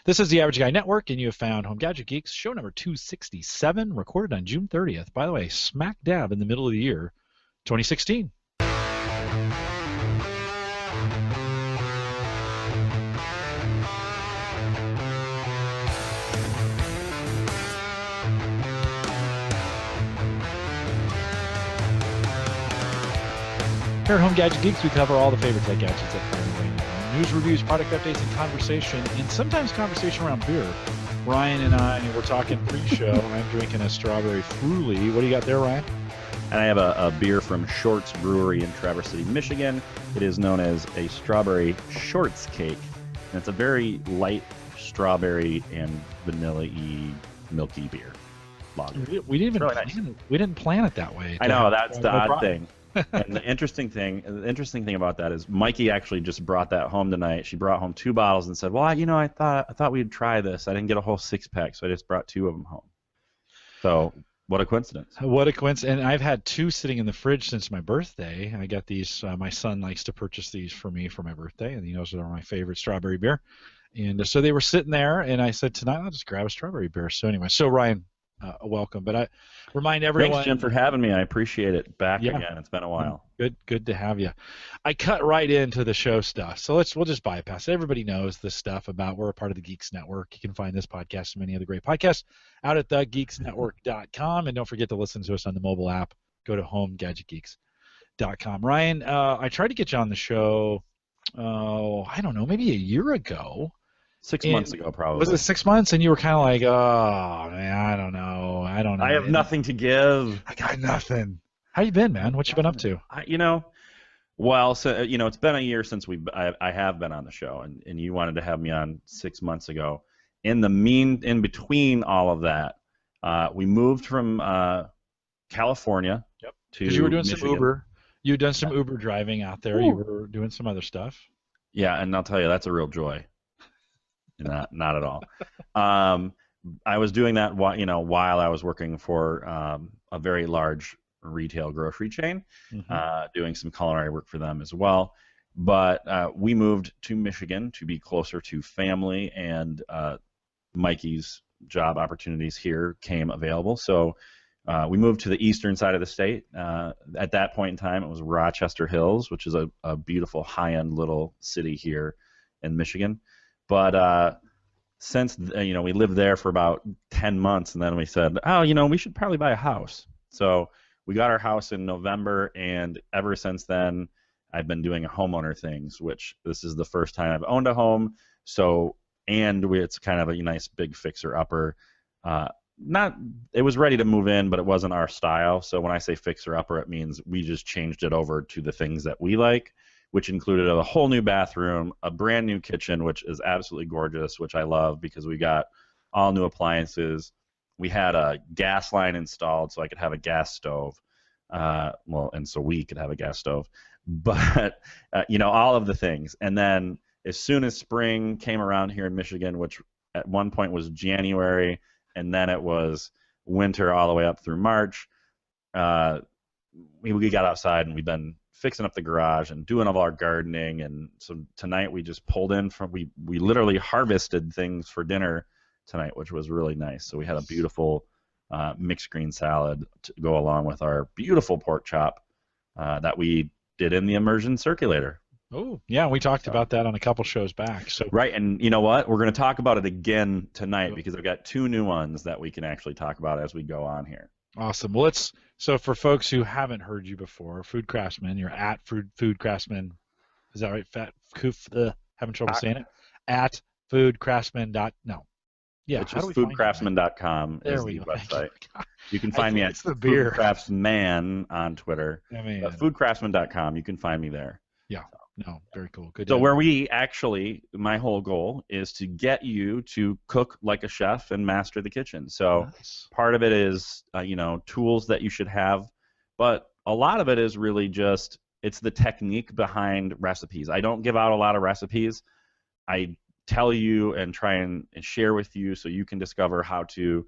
This is the Average Guy Network, and you have found Home Gadget Geeks, show number 267, recorded on June 30th. By the way, smack dab in the middle of the year, 2016. Here at Home Gadget Geeks, we cover all the favorite tech gadgets that find their way into home. News, reviews, product updates, and conversation, and sometimes conversation around beer. Ryan and I, we're talking pre-show. I'm drinking a strawberry Fruity. What do you got there, Ryan? And I have a beer from Shorts Brewery in Traverse City, Michigan. It is known as a strawberry shorts cake. And it's a very light strawberry and vanilla-y milky beer. Lager. We didn't even really plan it. We didn't plan it that way. I know, that's the odd thing. And the interesting thing about that is Mikey actually just brought that home tonight. She brought home 2 bottles and said, "Well, I thought we'd try this. I didn't get a whole 6-pack, so I just brought 2 of them home." So what a coincidence! What a coincidence! And I've had 2 sitting in the fridge since my birthday. I got these. My son likes to purchase these for me for my birthday, and he knows they're my favorite strawberry beer. And so they were sitting there, and I said, "Tonight I'll just grab a strawberry beer." So anyway, so Ryan. Welcome, but I remind everyone. Thanks, Jim, for having me. I appreciate it. Back again. It's been a while. Good to have you. I cut right into the show stuff, so we'll just bypass it. Everybody knows this stuff about we're a part of the Geeks Network. You can find this podcast and many other great podcasts out at thegeeksnetwork.com, and don't forget to listen to us on the mobile app. Go to homegadgetgeeks.com. Ryan, I tried to get you on the show. I don't know, maybe a year ago. 6 months ago, probably. Was it 6 months? And you were kind of like, "Oh man, I don't know. I have nothing to give. I got nothing." How you been, man? What you been up to? Well, so it's been a year since I have been on the show, and you wanted to have me on 6 months ago. In between all of that, we moved from California to because you were doing Michigan. some Uber. You had done some Uber driving out there. Ooh. You were doing some other stuff. Yeah, and I'll tell you, that's a real joy. Not at all. I was doing that while I was working for a very large retail grocery chain, doing some culinary work for them as well. But we moved to Michigan to be closer to family, and Mikey's job opportunities here came available. So we moved to the eastern side of the state. At that point in time, it was Rochester Hills, which is a beautiful high-end little city here in Michigan. But since we lived there for about 10 months, and then we said, we should probably buy a house. So we got our house in November, and ever since then, I've been doing homeowner things, which this is the first time I've owned a home. So it's kind of a nice big fixer-upper. It was ready to move in, but it wasn't our style. So when I say fixer-upper, it means we just changed it over to the things that we like, which included a whole new bathroom, a brand new kitchen, which is absolutely gorgeous, which I love because we got all new appliances. We had a gas line installed so I could have a gas stove. And so we could have a gas stove. But, all of the things. And then as soon as spring came around here in Michigan, which at one point was January, and then it was winter all the way up through March, we got outside and we've been fixing up the garage and doing all our gardening. And so tonight we just pulled in we literally harvested things for dinner tonight, which was really nice. So we had a beautiful mixed green salad to go along with our beautiful pork chop that we did in the immersion circulator. Oh, yeah, we talked about that on a couple shows back. So right, and you know what? We're going to talk about it again tonight because I've got 2 new ones that we can actually talk about as we go on here. Awesome. Well, so for folks who haven't heard you before, Food Craftsman, you're at Food Craftsman. Is that right? Having trouble saying it. At foodcraftsman. No. Yeah. It's just foodcraftsman.com is the website. You can find me at Foodcraftsman on Twitter. But foodcraftsman.com, you can find me there. Yeah. No, very cool. Good. So where we actually, my whole goal is to get you to cook like a chef and master the kitchen. So part of it is, tools that you should have, but a lot of it is really just, it's the technique behind recipes. I don't give out a lot of recipes. I tell you and try and share with you so you can discover how to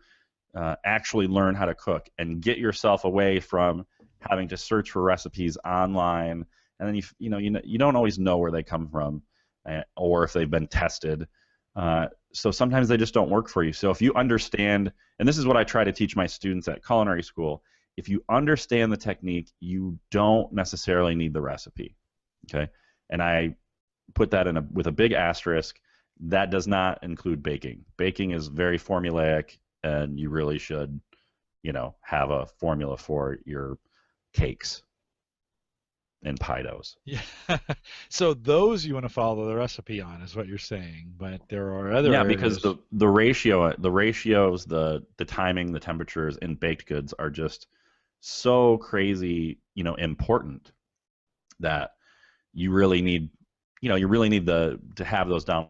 actually learn how to cook and get yourself away from having to search for recipes online. And then you don't always know where they come from or if they've been tested. So sometimes they just don't work for you. So if you understand, and this is what I try to teach my students at culinary school, if you understand the technique, you don't necessarily need the recipe. Okay, and I put that with a big asterisk. That does not include baking. Baking is very formulaic, and you really should, have a formula for your cakes and pie doughs. Yeah. So those you want to follow the recipe on is what you're saying, but there are other Yeah, because areas. the ratios, the timing, the temperatures in baked goods are just so crazy, important that you really need, to have those down.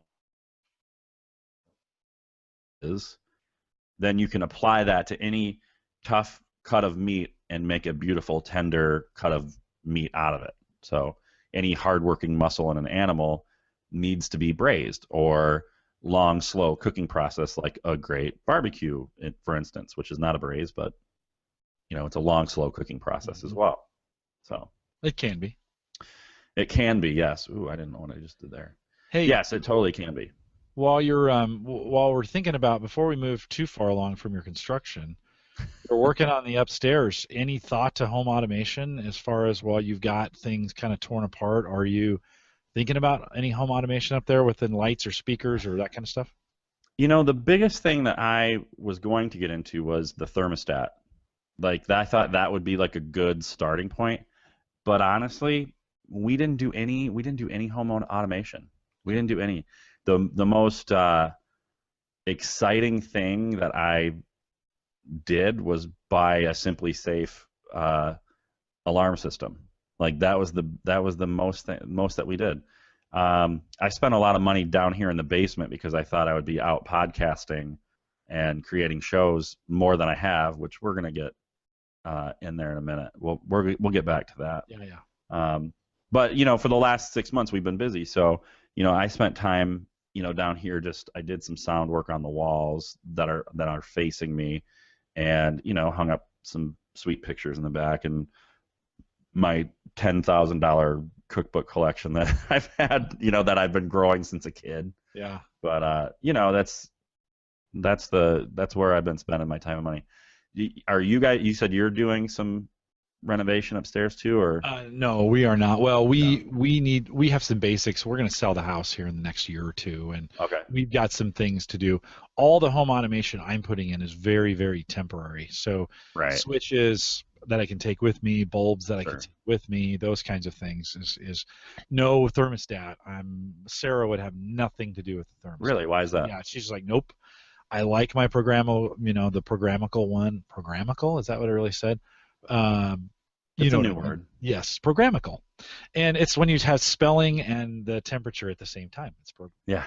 Then you can apply that to any tough cut of meat and make a beautiful tender cut of meat out of it. So any hardworking muscle in an animal needs to be braised, or long, slow cooking process like a great barbecue, for instance, which is not a braise, but it's a long, slow cooking process as well. So It can be. it can be, yes. Ooh, I didn't know what I just did there. Hey, Yes, it totally can be. while we're thinking about, before we move too far along from your construction, you're working on the upstairs. Any thought to home automation as far as, while you've got things kind of torn apart, are you thinking about any home automation up there within lights or speakers or that kind of stuff? The biggest thing that I was going to get into was the thermostat. Like, I thought that would be like a good starting point. But honestly, we didn't do any home automation. We didn't do any. The most exciting thing that I did was buy a Simply Safe alarm system. Like, that was the most that we did. I spent a lot of money down here in the basement because I thought I would be out podcasting and creating shows more than I have, which we're gonna get in there in a minute. We'll get back to that. Yeah, yeah. But for the last 6 months we've been busy, so I spent time down here. Just I did some sound work on the walls that are facing me, and hung up some sweet pictures in the back, and my $10,000 cookbook collection that I've had, that I've been growing since a kid. Yeah. But that's where I've been spending my time and money. Are you guys? You said you're doing some renovation upstairs too, or? No, we are not. Well, No. we have some basics. We're going to sell the house here in the next year or two, and Okay. we've got some things to do. All the home automation I'm putting in is very, very temporary. So Right. switches that I can take with me, bulbs that I can Sure. take with me, those kinds of things. Is no thermostat. Sarah would have nothing to do with the thermostat. Really? Why is that? Yeah, she's like, nope. I like my programmable, the programmable one. Programmable? Is that what it really said? It's a new what I mean. word. Yes, programmable. And it's when you have spelling and the temperature at the same time. It's Yeah.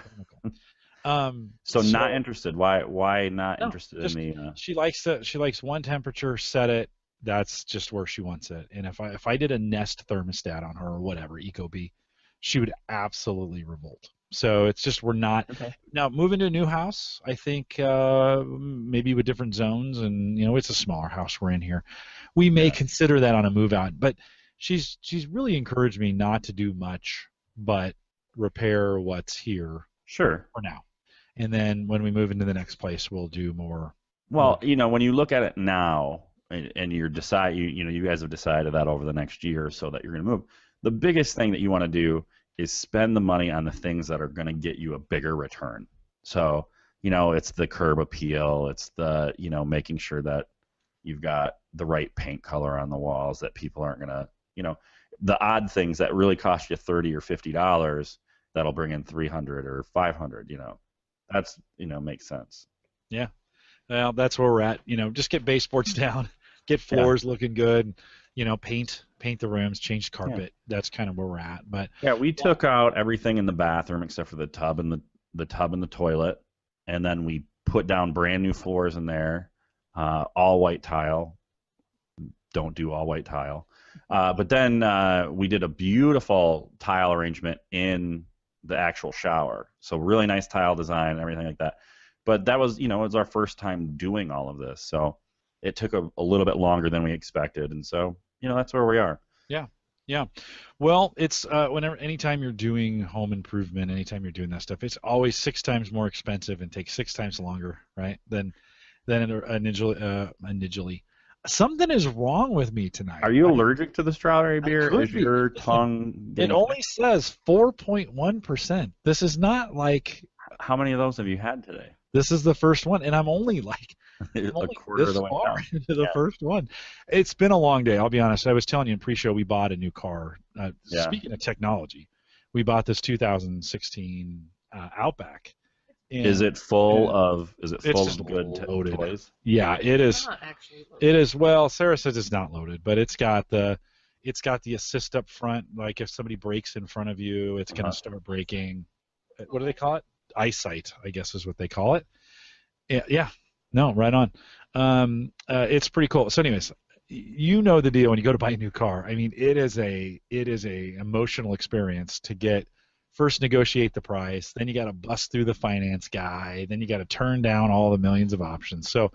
programmable. So not interested. Why not No, interested just in the? she likes one temperature, set it. That's just where she wants it. And if I did a Nest thermostat on her or whatever, Ecobee, she would absolutely revolt. So it's just, we're not Okay. now moving to a new house. I think maybe with different zones, and it's a smaller house we're in here. We may Yeah. consider that on a move out. But she's really encouraged me not to do much but repair what's here Sure. for now. And then when we move into the next place, we'll do more. Well, when you look at it now, and you guys have decided that over the next year or so that you're going to move, the biggest thing that you want to do is spend the money on the things that are going to get you a bigger return. So, it's the curb appeal, it's the, making sure that you've got the right paint color on the walls, that people aren't going to, the odd things that really cost you $30 or $50 that'll bring in $300 or $500, that's, makes sense. Yeah. Well, that's where we're at. Just get baseboards down, get floors looking good, paint the rooms, change carpet. That's kind of where we're at. But yeah, we took out everything in the bathroom except for the tub and the toilet, and then we put down brand new floors in there, all white tile. Don't do all white tile. But then we did a beautiful tile arrangement in the actual shower. So really nice tile design, everything like that. But that was, it was our first time doing all of this. So it took a little bit longer than we expected. And so, that's where we are. Yeah. Yeah. Well, it's anytime you're doing home improvement, anytime you're doing that stuff, it's always 6 times more expensive and takes 6 times longer, right? Than initially. Something is wrong with me Are tonight. you allergic to the strawberry I beer? could Is be. your Listen, tongue it getting only thick? says 4.1%. This is not like How many of those have you had today? this is the first one, and I'm A only quarter of this the way far down. into the Yeah. first one. It's been a long day. I'll be honest. I was telling you in pre-show we bought a new car. Yeah. Speaking of technology, we bought this 2016 Outback, Is and it full and of it's just good loaded. toys? Yeah, it is. Not actually It loaded. is. Well, Sarah says it's not loaded, but it's got the assist up front. Like if somebody breaks in front of you, it's going Uh-huh. to start braking. What do they call it? Eyesight, I guess is what they call it. Yeah, yeah. No, right on. It's pretty cool. So, anyways, you know the deal when you go to buy a new car. I mean, it is a emotional experience to get first negotiate the price, then you got to bust through the finance guy, then you got to turn down all the millions of options. So,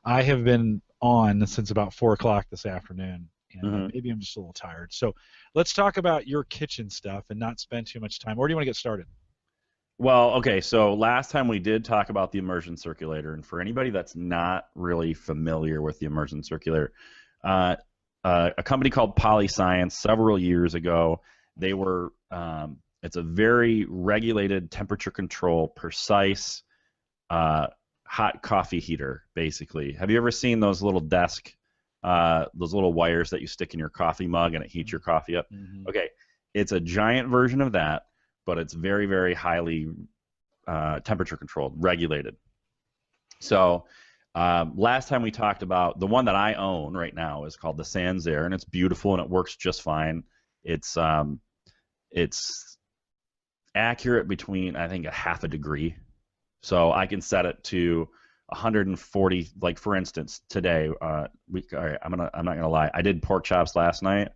I have been on since about 4 o'clock this afternoon, and Hmm. maybe I'm just a little tired. So, let's talk about your kitchen stuff and not spend too much time. Where do you want to get started? Well, okay, so last time we did talk about the immersion circulator, and for anybody that's not really familiar with the immersion circulator, uh, a company called Polyscience several years ago, they were it's a very regulated, temperature control, precise uh, hot coffee heater, basically. Have you ever seen those little wires that you stick in your coffee mug and it heats your coffee up? Mm-hmm. Okay, it's a giant version of that, but it's very, very highly temperature controlled, regulated. So last time we talked about the one that I own right now is called the Sansair, and it's beautiful and it works just fine. It's accurate between I think a half a degree, so I can set it to 140. Like for instance, today all right, I'm not gonna lie. I did pork chops last night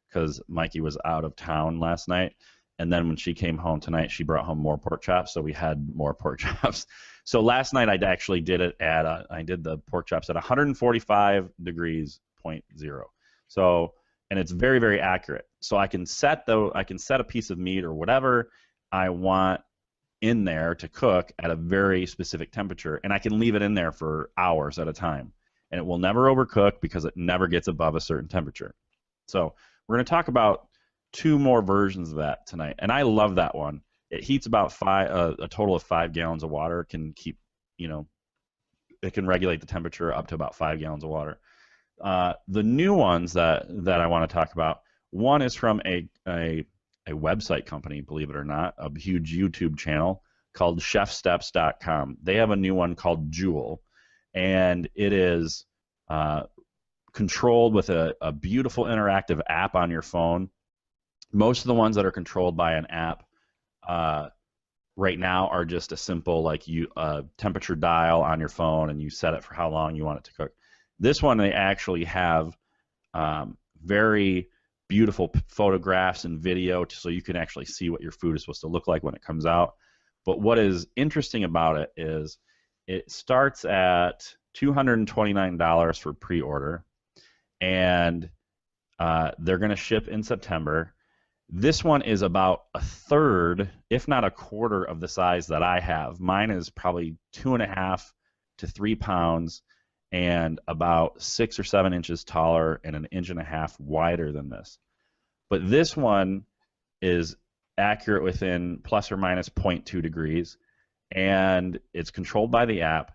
because Mikey was out of town last night. And then when she came home tonight, she brought home more pork chops, so we had more pork chops. So last night I actually did it I did the pork chops at 145 degrees point zero. So and it's very very accurate. So I can set a piece of meat or whatever I want in there to cook at a very specific temperature, and I can leave it in there for hours at a time, and it will never overcook because it never gets above a certain temperature. So we're going to talk about two more versions of that tonight, and I love that one. It heats about a total of 5 gallons of water. It can keep, you know, it can regulate the temperature up to about 5 gallons of water. The new ones that I want to talk about, one is from a website company, believe it or not, a huge YouTube channel called chefsteps.com. They have a new one called Joule, and it is controlled with a beautiful interactive app on your phone. Most of the ones that are controlled by an app right now are just a simple temperature dial on your phone, and you set it for how long you want it to cook. This one, they actually have very beautiful photographs and video so you can actually see what your food is supposed to look like when it comes out. But what is interesting about it is it starts at $229 for pre-order, and they're going to ship in September. This one is about a third, if not a quarter, of the size that I have. Mine is probably 2.5 to 3 pounds and about 6 or 7 inches taller and 1.5 inches wider than this. But this one is accurate within plus or minus zero point 0.2 degrees, and it's controlled by the app.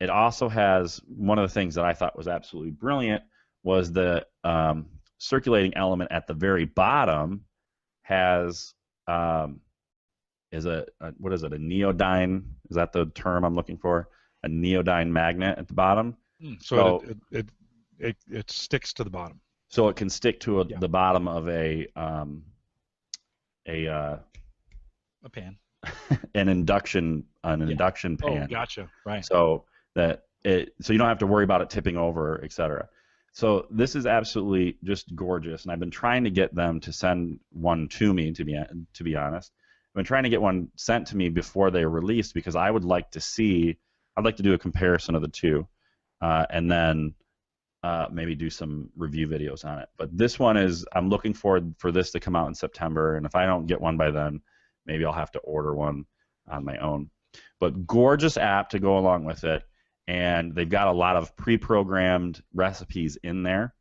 It also has one of the things that I thought was absolutely brilliant was the circulating element at the very bottom has what is it, a neodyne? Is that the term I'm looking for? A neodyne magnet at the bottom. So it sticks to the bottom. So it can stick to Yeah. the bottom of a pan. an induction pan. Oh, gotcha. Right. So so you don't have to worry about it tipping over, etc. So this is absolutely just gorgeous, and I've been trying to get them to send one to me. To be honest, I've been trying to get one sent to me before they release because I would like to see. I'd like to do a comparison of the two, and then maybe do some review videos on it. But this one I'm looking forward for this to come out in September, and if I don't get one by then, maybe I'll have to order one on my own. But gorgeous app to go along with it, and they've got a lot of pre-programmed recipes in there,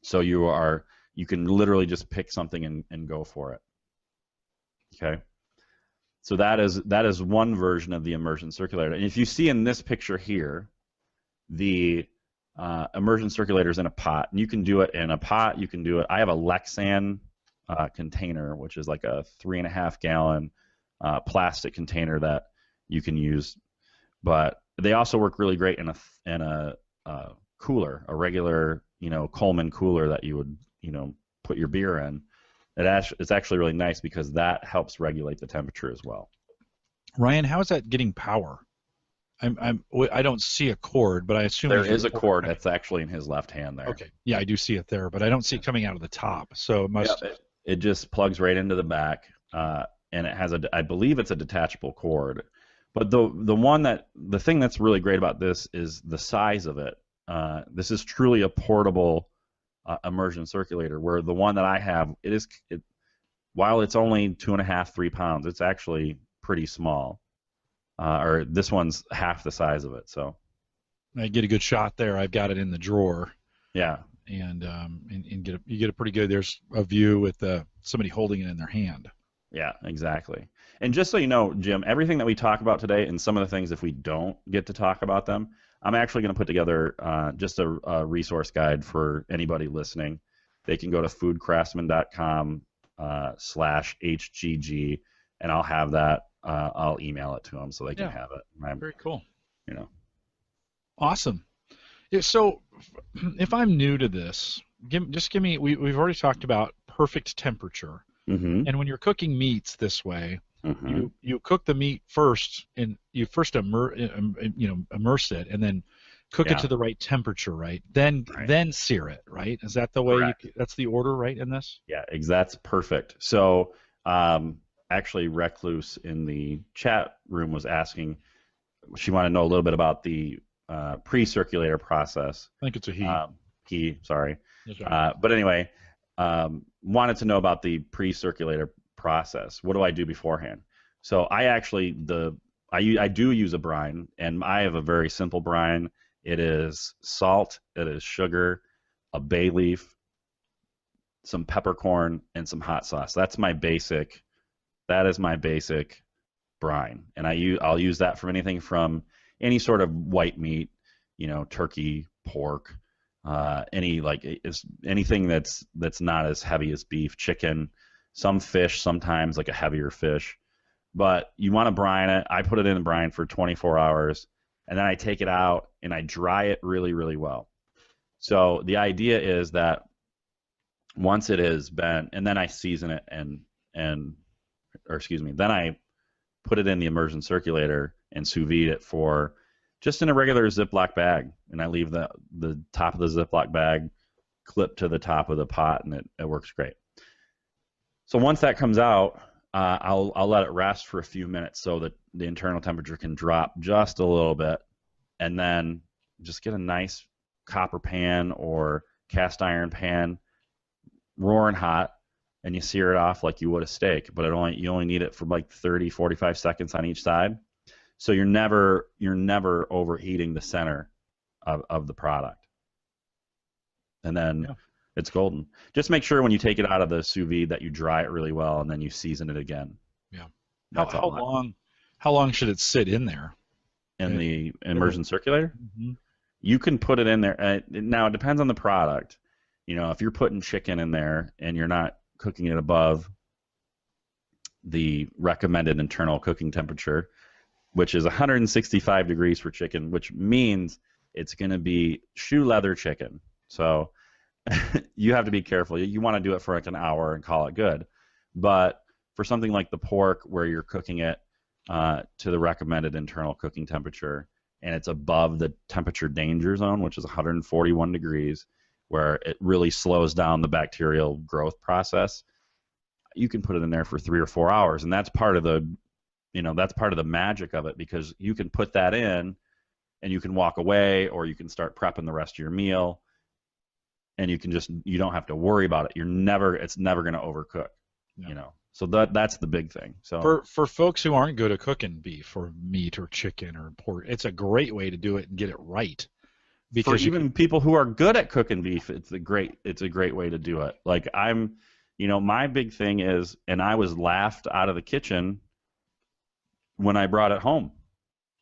so you can literally just pick something and go for it. Okay. So that is one version of the immersion circulator. And if you see in this picture here, the immersion circulator is in a pot, and you can do it in a pot. You can do it. I have a Lexan container, which is like a 3.5 gallon plastic container that you can use. But they also work really great in a cooler, a regular Coleman cooler that you would put your beer in. It's actually really nice because that helps regulate the temperature as well. Ryan, how is that getting power? I don't see a cord, but I assume there is a cord that's actually in his left hand there. Okay, yeah, I do see it there, but I don't see it coming out of the top. So it must. Yeah, it just plugs right into the back, and it has I believe it's a detachable cord. But the thing that's really great about this is the size of it. This is truly a portable immersion circulator, where the one that I have, while it's only 2.5, 3 pounds, it's actually pretty small. Or this one's half the size of it. So I get a good shot there. I've got it in the drawer. Yeah. And you get a pretty good. There's a view with somebody holding it in their hand. Yeah, exactly. And just so you know, Jim, everything that we talk about today, and some of the things, if we don't get to talk about them, I'm actually going to put together just a resource guide for anybody listening. They can go to foodcraftsman.com/HGG, and I'll have that. I'll email it to them so they can have it. Very cool. Awesome. Yeah, so if I'm new to this, just give me. We've already talked about perfect temperature, and when you're cooking meats this way, you cook the meat first, and you first immerse it, and then cook it to the right temperature, right? Then sear it, right? Is that the way? That's the order, right? In this? Yeah, that's perfect. So actually, Recluse in the chat room was asking. She wanted to know a little bit about the pre-circulator process. I think it's a he. He, sorry. Right. But anyway, wanted to know about the pre-circulator process. What do I do beforehand? So I do use a brine, and I have a very simple brine. It is salt, it is sugar, a bay leaf, some peppercorn, and some hot sauce. That is my basic brine, and I'll use that for anything from any sort of white meat, turkey, pork, anything that's not as heavy as beef, chicken, some fish, sometimes like a heavier fish. But you want to brine it. I put it in the brine for 24 hours, and then I take it out and I dry it really, really well. So the idea is that once it is bent, and then I season it then I put it in the immersion circulator and sous vide it for just in a regular Ziploc bag, and I leave the top of the Ziploc bag clipped to the top of the pot, and it works great. So once that comes out, I'll let it rest for a few minutes so that the internal temperature can drop just a little bit, and then just get a nice copper pan or cast iron pan, roaring hot, and you sear it off like you would a steak, but you only need it for like 30, 45 seconds on each side. So you're never overheating the center of the product. And then it's golden. Just make sure when you take it out of the sous vide that you dry it really well, and then you season it again. Yeah. How long should it sit in there? In the immersion circulator? You can put it in there. Now, it depends on the product. If you're putting chicken in there and you're not cooking it above the recommended internal cooking temperature, which is 165 degrees for chicken, which means it's going to be shoe leather chicken. So you have to be careful. You want to do it for like an hour and call it good. But for something like the pork, where you're cooking it to the recommended internal cooking temperature, and it's above the temperature danger zone, which is 141 degrees, where it really slows down the bacterial growth process, you can put it in there for 3 or 4 hours, and that's part of the magic of it, because you can put that in, and you can walk away, or you can start prepping the rest of your meal, and you don't have to worry about it. It's never going to overcook, Yeah. you know. So that's the big thing. So For folks who aren't good at cooking beef or meat or chicken or pork, it's a great way to do it and get it right. for Because even people who are good at cooking beef, it's a great way to do it. Like my big thing is, and I was laughed out of the kitchen when I brought it home.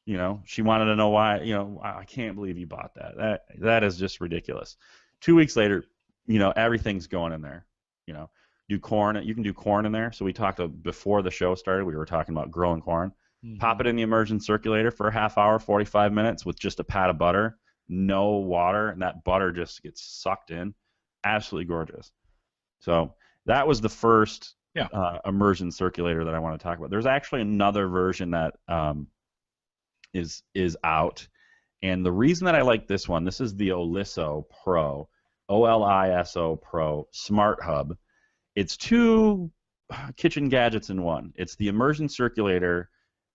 You know, she wanted to know why. You know, I can't believe you bought that. That is just ridiculous. 2 weeks later, you know, everything's going in there. You know, do corn. You can do corn in there. So we talked before the show started. We were talking about grilling corn. Pop it in the immersion circulator for a half hour, 45 minutes with just a pat of butter, no water, and that butter just gets sucked in. Absolutely gorgeous. So that was the first immersion circulator that I want to talk about. There's actually another version that is out, and the reason that I like this one, this is the Oliso Pro, Oliso Pro Smart Hub. It's two kitchen gadgets in one. It's the immersion circulator,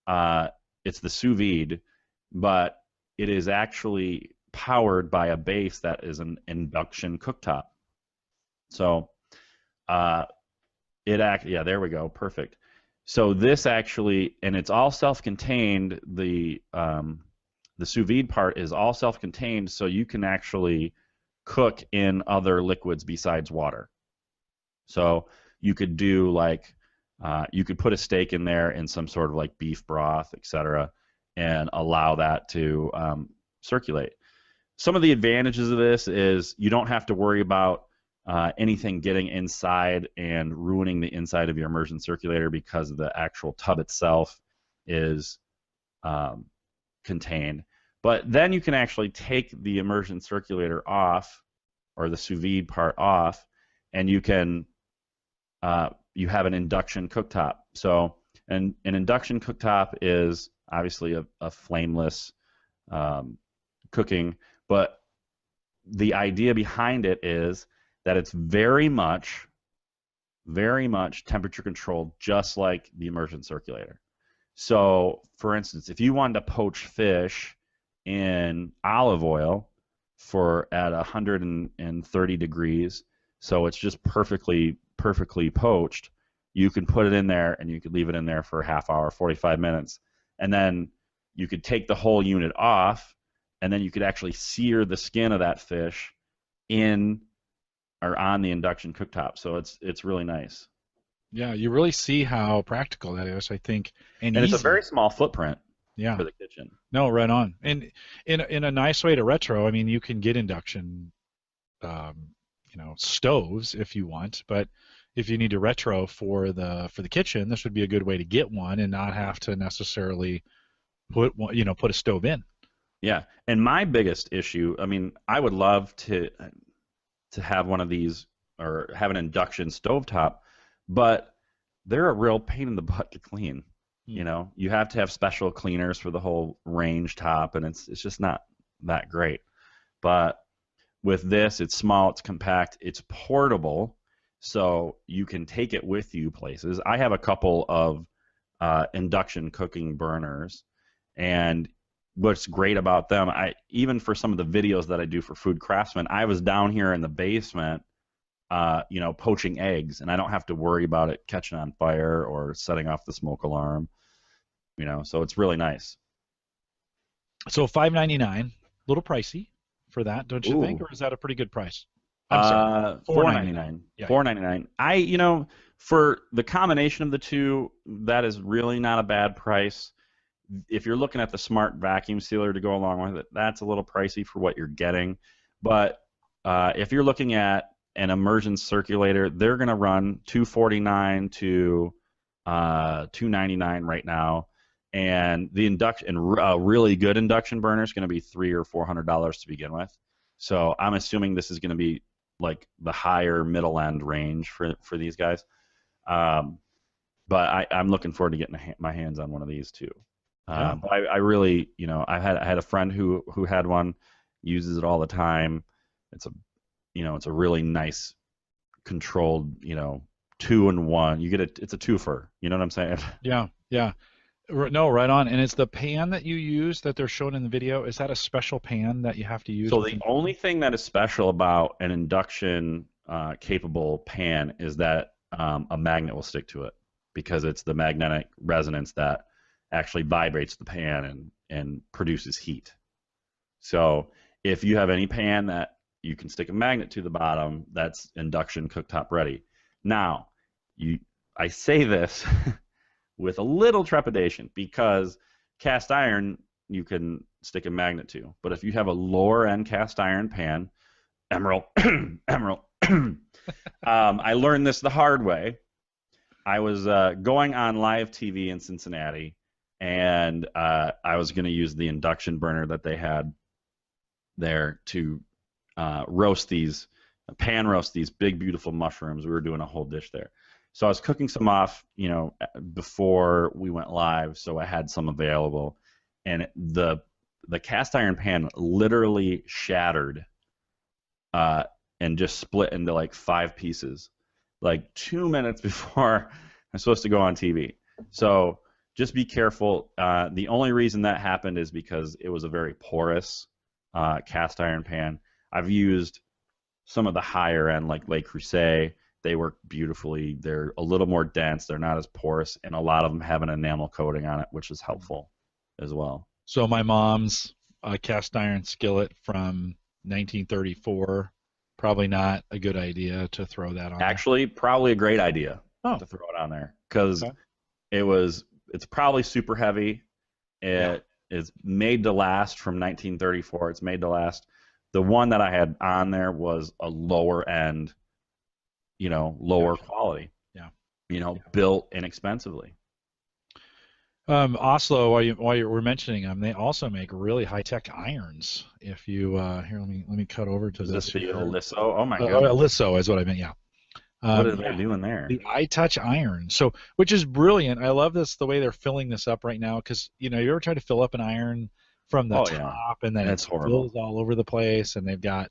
it's the sous vide, but it is actually powered by a base that is an induction cooktop. So there we go, perfect. So this actually, and it's all self-contained. The sous vide part is all self-contained, so you can actually cook in other liquids besides water. So you could do you could put a steak in there in some sort of like beef broth, etc., and allow that to circulate. Some of the advantages of this is you don't have to worry about anything getting inside and ruining the inside of your immersion circulator, because the actual tub itself is contained. But then you can actually take the immersion circulator off, or the sous vide part off, and you can you have an induction cooktop. So an induction cooktop is obviously a flameless cooking, but the idea behind it is that it's very much temperature controlled, just like the immersion circulator. So, for instance, if you wanted to poach fish in olive oil at 130 degrees, so it's just perfectly poached, you can put it in there, and you could leave it in there for a half hour, 45 minutes, and then you could take the whole unit off, and then you could actually sear the skin of that fish in or on the induction cooktop. So it's really nice. Yeah, you really see how practical that is, I think, and it's easy. a very small footprint Yeah. for the kitchen. No, right on. And in a nice way to retro, I mean, you can get induction, stoves if you want, but if you need to retro for the kitchen, this would be a good way to get one and not have to necessarily put a stove in. Yeah, and my biggest issue, I mean, I would love to have one of these, or have an induction stovetop, but they're a real pain in the butt to clean. You know, you have to have special cleaners for the whole range top, and it's just not that great. But with this, it's small, it's compact, it's portable, so you can take it with you places. I have a couple of induction cooking burners, and what's great about them, even for some of the videos that I do for Food Craftsman, I was down here in the basement, poaching eggs, and I don't have to worry about it catching on fire or setting off the smoke alarm. So it's really nice. So $5.99, a little pricey for that, don't you think, or is that a pretty good price? I'm sorry, $4.99. Yeah. $4.99. For the combination of the two, that is really not a bad price. If you're looking at the smart vacuum sealer to go along with it, that's a little pricey for what you're getting. But if you're looking at an immersion circulator, they're going to run $249 to $299 right now, and a really good induction burner is going to be $300 or $400 to begin with. So I'm assuming this is going to be like the higher middle end range for these guys. But I'm looking forward to getting my hands on one of these too. But I really, I had a friend who had one, uses it all the time. It's a really nice controlled, 2-in-1. It's a twofer. You know what I'm saying? Yeah. No, right on. And it's the pan that you use that they're showing in the video. Is that a special pan that you have to use So with the only thing that is special about an induction capable pan is that a magnet will stick to it because it's the magnetic resonance that actually vibrates the pan and produces heat. So if you have any pan that you can stick a magnet to the bottom, that's induction cooktop ready. Now, I say this with a little trepidation because cast iron you can stick a magnet to. But if you have a lower end cast iron pan, emerald, emerald, I learned this the hard way. I was going on live TV in Cincinnati, and I was going to use the induction burner that they had there to pan roast these big, beautiful mushrooms. We were doing a whole dish there. So I was cooking some off, before we went live, so I had some available, and the cast iron pan literally shattered, and just split into like 5 pieces, like 2 minutes before I'm supposed to go on TV. So just be careful. The only reason that happened is because it was a very porous cast iron pan. I've used some of the higher end, like Le Creuset. They work beautifully. They're a little more dense. They're not as porous, and a lot of them have an enamel coating on it, which is helpful as well. So my mom's cast iron skillet from 1934, probably not a good idea to throw that on. Actually, probably a great idea to throw it on there because it's probably super heavy. It is made to last from 1934. It's made to last. The one that I had on there was a lower end, lower quality. Yeah. Built inexpensively. Oslo, while you were mentioning them, they also make really high tech irons. If you here, let me cut over to Is this. this the Oliso? Oh my god. Oliso is what I meant. Yeah. What are they doing there? The iTouch iron. So, which is brilliant. I love this, the way they're filling this up right now, because you ever try to fill up an iron from the top and then it fills all over the place, and they've got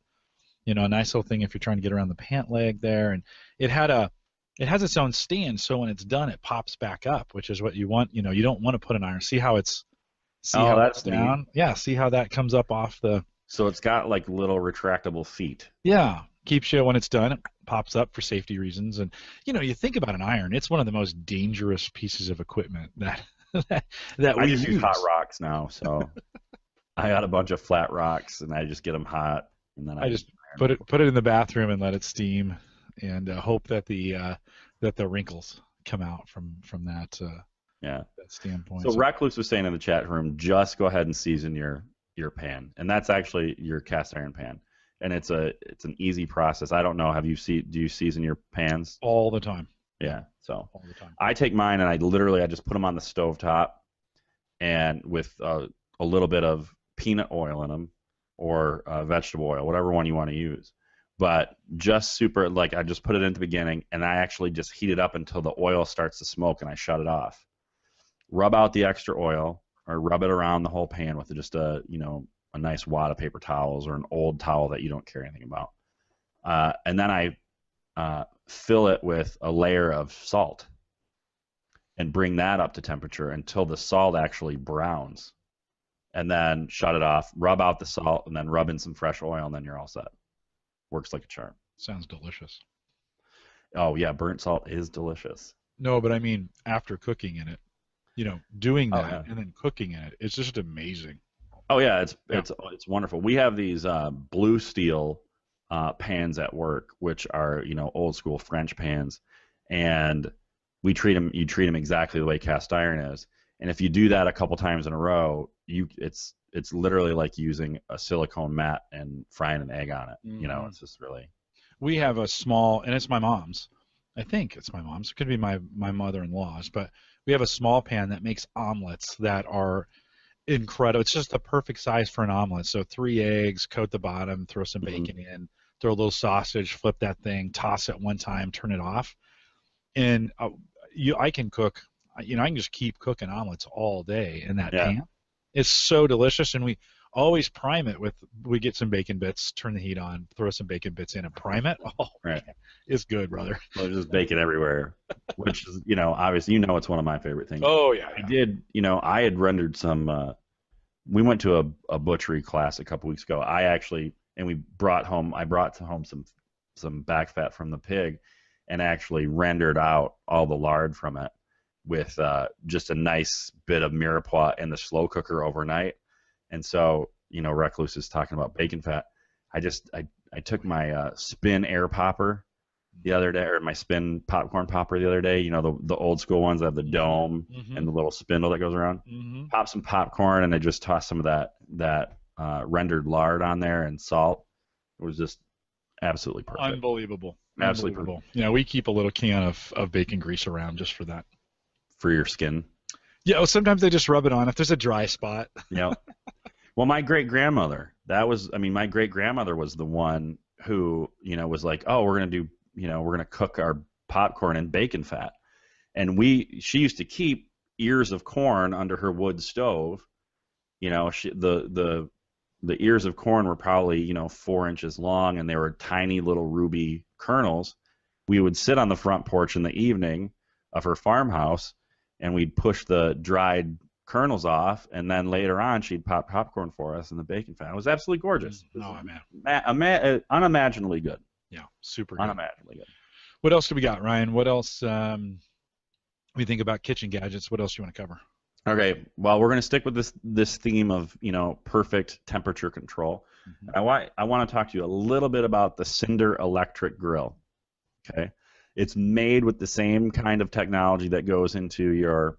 a nice little thing if you're trying to get around the pant leg there, and it has its own stand, so when it's done it pops back up, which is what you want. You don't want to put an iron. See how that's down? Neat. Yeah, see how that comes up off the. So it's got like little retractable feet. Yeah, keeps you when it's done. It pops up for safety reasons, and you think about an iron. It's one of the most dangerous pieces of equipment that I just use hot rocks now, so I got a bunch of flat rocks, and I just get them hot, and then I just put it in the bathroom and let it steam, and hope that the wrinkles come out from that. That standpoint. So Recluse was saying in the chat room, just go ahead and season your pan, and that's actually your cast iron pan, and it's an easy process. I don't know. Do you season your pans all the time? Yeah. So all the time. I take mine and I just put them on the stovetop, and with a little bit of peanut oil in them, or vegetable oil, whatever one you want to use. But just I just put it in the beginning, and I actually just heat it up until the oil starts to smoke, and I shut it off. Rub out the extra oil, or rub it around the whole pan with just a nice wad of paper towels or an old towel that you don't care anything about. And then I fill it with a layer of salt and bring that up to temperature until the salt actually browns. And then shut it off, rub out the salt, and then rub in some fresh oil, and then you're all set. Works like a charm. Sounds delicious. Oh, yeah, burnt salt is delicious. No, but I mean after cooking in it. Doing that and then cooking in it, it's just amazing. Oh yeah, it's wonderful. We have these blue steel pans at work, which are old school French pans, and you treat them exactly the way cast iron is. And if you do that a couple times in a row, it's literally like using a silicone mat and frying an egg on it. Mm-hmm. It's just really. We have a small, and it's my mom's. I think it's my mom's. It could be my mother-in-law's, but we have a small pan that makes omelets that are incredible. It's just the perfect size for an omelet. So 3 eggs, coat the bottom, throw some bacon in, throw a little sausage, flip that thing, toss it one time, turn it off, and I can cook. I can just keep cooking omelets all day in that pan. It's so delicious, and always prime it with. We get some bacon bits, turn the heat on, throw some bacon bits in, and prime it. Oh, Right. man, it's good, brother. Well, there's just bacon everywhere, which is, obviously, it's one of my favorite things. Oh yeah, I yeah. did, I had rendered some. We went to a butchery class a couple weeks ago. We I brought home some back fat from the pig, and actually rendered out all the lard from it with just a nice bit of mirepoix in the slow cooker overnight. And so, Recluse is talking about bacon fat. I took my spin air popper the other day, or my spin popcorn popper the other day. The old school ones that have the dome and the little spindle that goes around. Pop some popcorn, and I just tossed some of that rendered lard on there and salt. It was just absolutely perfect. Unbelievable. Absolutely Unbelievable. Yeah, we keep a little can of bacon grease around just for that. For your skin. Yeah, well, sometimes they just rub it on if there's a dry spot. Yeah. Well, my great grandmother, my great grandmother was the one who, was like, oh, we're gonna cook our popcorn in bacon fat, and she used to keep ears of corn under her wood stove. The ears of corn were probably 4 inches long, and they were tiny little ruby kernels. We would sit on the front porch in the evening of her farmhouse, and we'd push the dried kernels off, and then later on she'd pop popcorn for us in the bacon fat. It was absolutely gorgeous. Oh man, Unimaginably good. Yeah, super good. Unimaginably good. What else do we got, Ryan? What else? We think about kitchen gadgets. What else do you want to cover? Okay, well, we're going to stick with this theme of perfect temperature control. I want to talk to you a little bit about the Cinder electric grill. Okay, it's made with the same kind of technology that goes into your.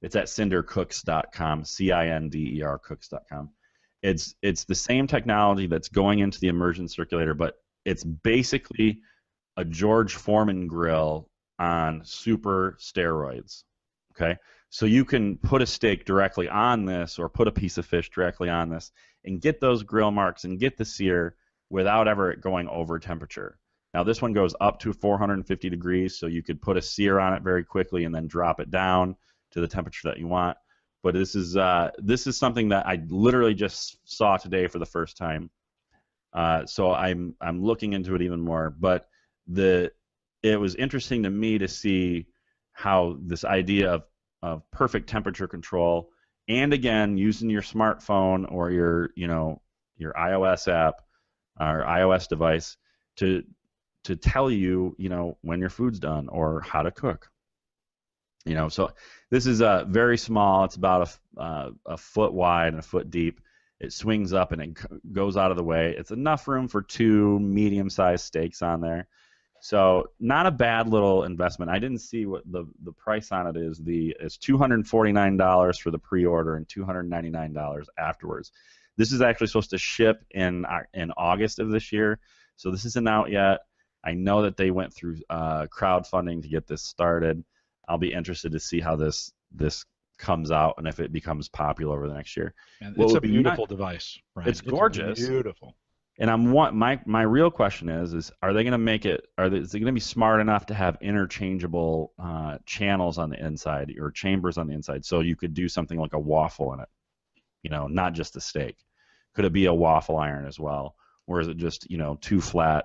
It's at cindercooks.com, CINDER cooks.com. It's the same technology that's going into the immersion circulator, but it's basically a George Foreman grill on super steroids. Okay, so you can put a steak directly on this, or put a piece of fish directly on this, and get those grill marks and get the sear without ever going over temperature. Now this one goes up to 450 degrees, so you could put a sear on it very quickly and then drop it down to the temperature that you want. But this is something that I literally just saw today for the first time. So I'm looking into it even more. But it was interesting to me to see how this idea of perfect temperature control, and again using your smartphone or your iOS app or iOS device to tell you when your food's done or how to cook. So this is very small. It's about a foot wide and a foot deep. It swings up and it goes out of the way. It's enough room for 2 medium-sized steaks on there. So not a bad little investment. I didn't see what the price on it is. It's $249 for the pre-order and $299 afterwards. This is actually supposed to ship in August of this year, so this isn't out yet. I know that they went through crowdfunding to get this started. I'll be interested to see how this comes out and if it becomes popular over the next year. And it's a beautiful device, right? It's gorgeous. Beautiful. And my real question is are they going to make it? Is it going to be smart enough to have interchangeable channels on the inside or chambers on the inside, so you could do something like a waffle in it? Not just a steak. Could it be a waffle iron as well, or is it just two flat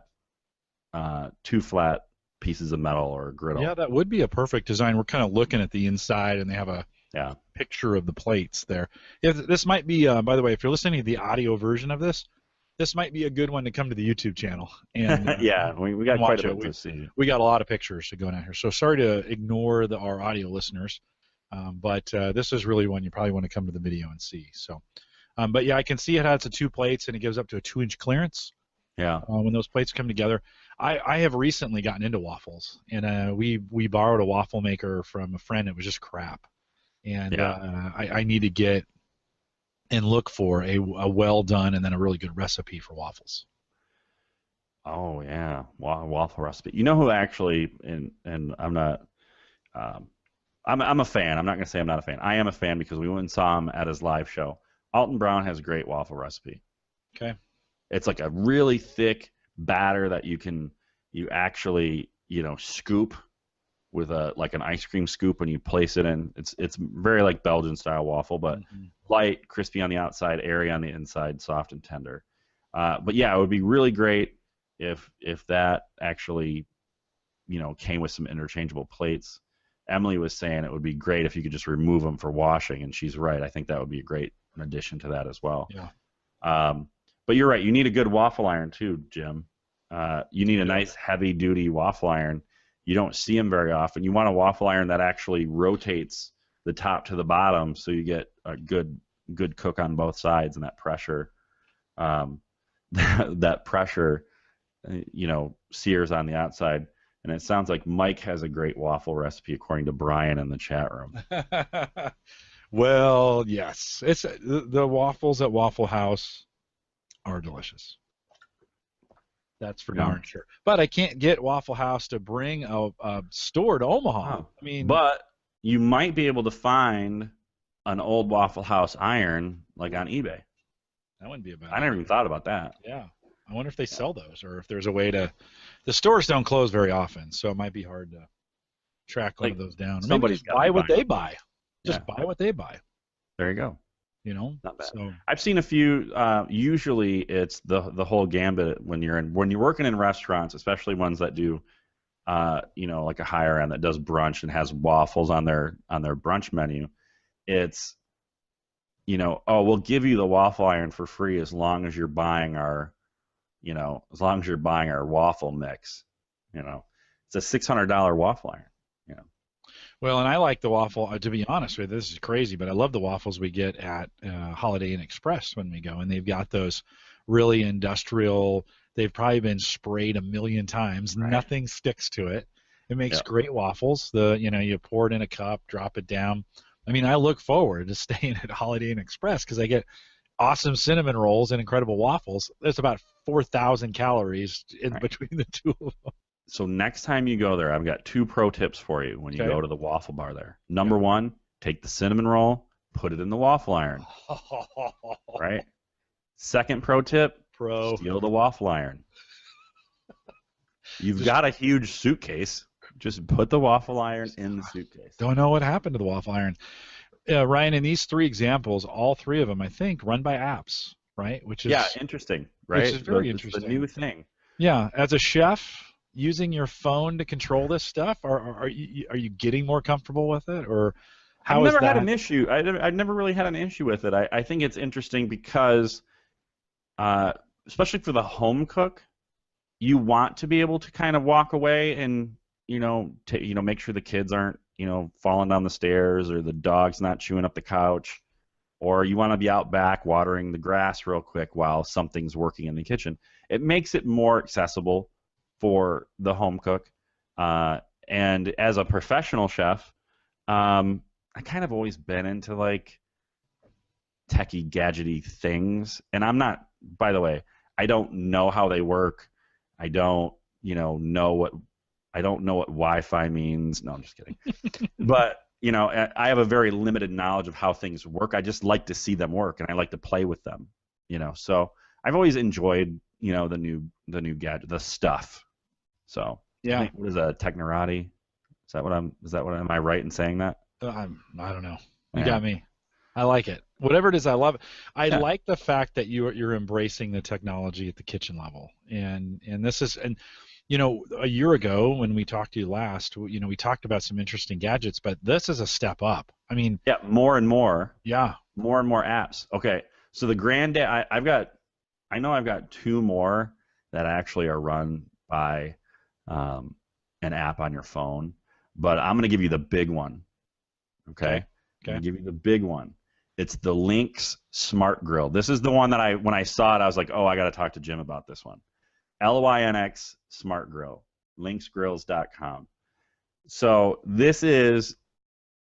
pieces of metal or a griddle? Yeah, that would be a perfect design. We're kind of looking at the inside, and they have a picture of the plates there. This might be, by the way, if you're listening to the audio version of this might be a good one to come to the YouTube channel. And yeah, we got quite a bit to see. We got a lot of pictures to go down here. So sorry to ignore our audio listeners, but this is really one you probably want to come to the video and see. So, but yeah, I can see it has 2 plates, and it gives up to a 2-inch clearance. Yeah. When those plates come together. I have recently gotten into waffles, and we borrowed a waffle maker from a friend. It was just crap, and I need to get and look for a well done and then a really good recipe for waffles. Oh yeah, waffle recipe. You know who actually, and I'm not, I'm a fan. I'm not gonna say I'm not a fan. I am a fan because we went and saw him at his live show. Alton Brown has a great waffle recipe. Okay. It's like a really thick batter that you actually scoop with like an ice cream scoop, and you place it in. It's very like Belgian style waffle, but light, crispy on the outside, airy on the inside, soft and tender. But yeah, it would be really great if that actually, came with some interchangeable plates. Emily was saying it would be great if you could just remove them for washing, and she's right. I think that would be a great addition to that as well. Yeah. But you're right. You need a good waffle iron too, Jim. You need a nice heavy-duty waffle iron. You don't see them very often. You want a waffle iron that actually rotates the top to the bottom, so you get a good cook on both sides, and that pressure, that pressure, sears on the outside. And it sounds like Mike has a great waffle recipe, according to Brian in the chat room. Well, yes, it's the waffles at Waffle House are delicious. That's for darn sure. But I can't get Waffle House to bring a store to Omaha. I mean, but you might be able to find an old Waffle House iron like on eBay. That wouldn't be a bad. I never even thought about that. Yeah, I wonder if they sell those, or if there's a way to. The stores don't close very often, so it might be hard to track one of those down. Or maybe just buy what they buy. Just buy what they buy. There you go. Not bad. So, I've seen a few. Usually, it's the whole gambit when you're working in restaurants, especially ones that do, like a higher end that does brunch and has waffles on their brunch menu. It's, we'll give you the waffle iron for free as long as you're buying our waffle mix. It's a $600 waffle iron. Well, and I like the waffle. To be honest with you, this is crazy, but I love the waffles we get at Holiday Inn Express when we go, and they've got those really industrial. They've probably been sprayed a million times. Right. Nothing sticks to it. It makes great waffles. You pour it in a cup, drop it down. I mean, I look forward to staying at Holiday Inn Express because I get awesome cinnamon rolls and incredible waffles. There's about 4,000 calories in between the two of them. So next time you go there, I've got 2 pro tips for you when you go to the waffle bar there. Number 1, take the cinnamon roll, put it in the waffle iron. Right? Second pro tip, steal the waffle iron. You've got a huge suitcase. Just put the waffle iron in the suitcase. Don't know what happened to the waffle iron. Ryan, in these 3 examples, all 3 of them, I think, run by apps, right? Which is interesting, right? Which is very interesting. It's the new thing. Yeah, as a chef, using your phone to control this stuff, are you getting more comfortable with it, or how is that? I've never had an issue. I've never really had an issue with it. I think it's interesting because, especially for the home cook, you want to be able to kind of walk away and make sure the kids aren't falling down the stairs or the dog's not chewing up the couch, or you want to be out back watering the grass real quick while something's working in the kitchen. It makes it more accessible for the home cook, and as a professional chef, I kind of always been into like techie gadgety things, and I'm not. By the way, I don't know how they work. I don't, know what Wi-Fi means. No, I'm just kidding. But I have a very limited knowledge of how things work. I just like to see them work, and I like to play with them. So I've always enjoyed the new gadget, the stuff. So yeah, what is a Technorati? Am I right in saying that? I don't know. You got me. I like it. Whatever it is, I love it. I like the fact that you're embracing the technology at the kitchen level, and this is a year ago when we talked to you last, we talked about some interesting gadgets, but this is a step up. I mean, more and more. Yeah, more and more apps. Okay, so the Granddad, I've got 2 more that actually are run by an app on your phone, but I'm going to give you the big one. Okay. I'm going to give you the big one. It's the Lynx Smart Grill. This is the one that when I saw it, I was like, oh, I got to talk to Jim about this one. LYNX Smart Grill, lynxgrills.com. So this is,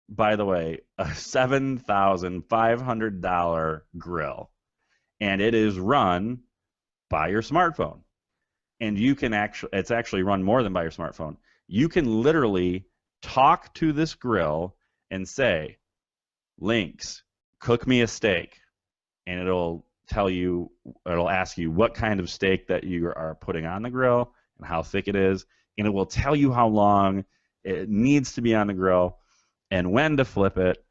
by the way, a $7,500 grill, and it is run by your smartphone. And it's actually run more than by your smartphone. You can literally talk to this grill and say, Lynx, cook me a steak, and it'll ask you what kind of steak that you are putting on the grill and how thick it is, and it will tell you how long it needs to be on the grill and when to flip it.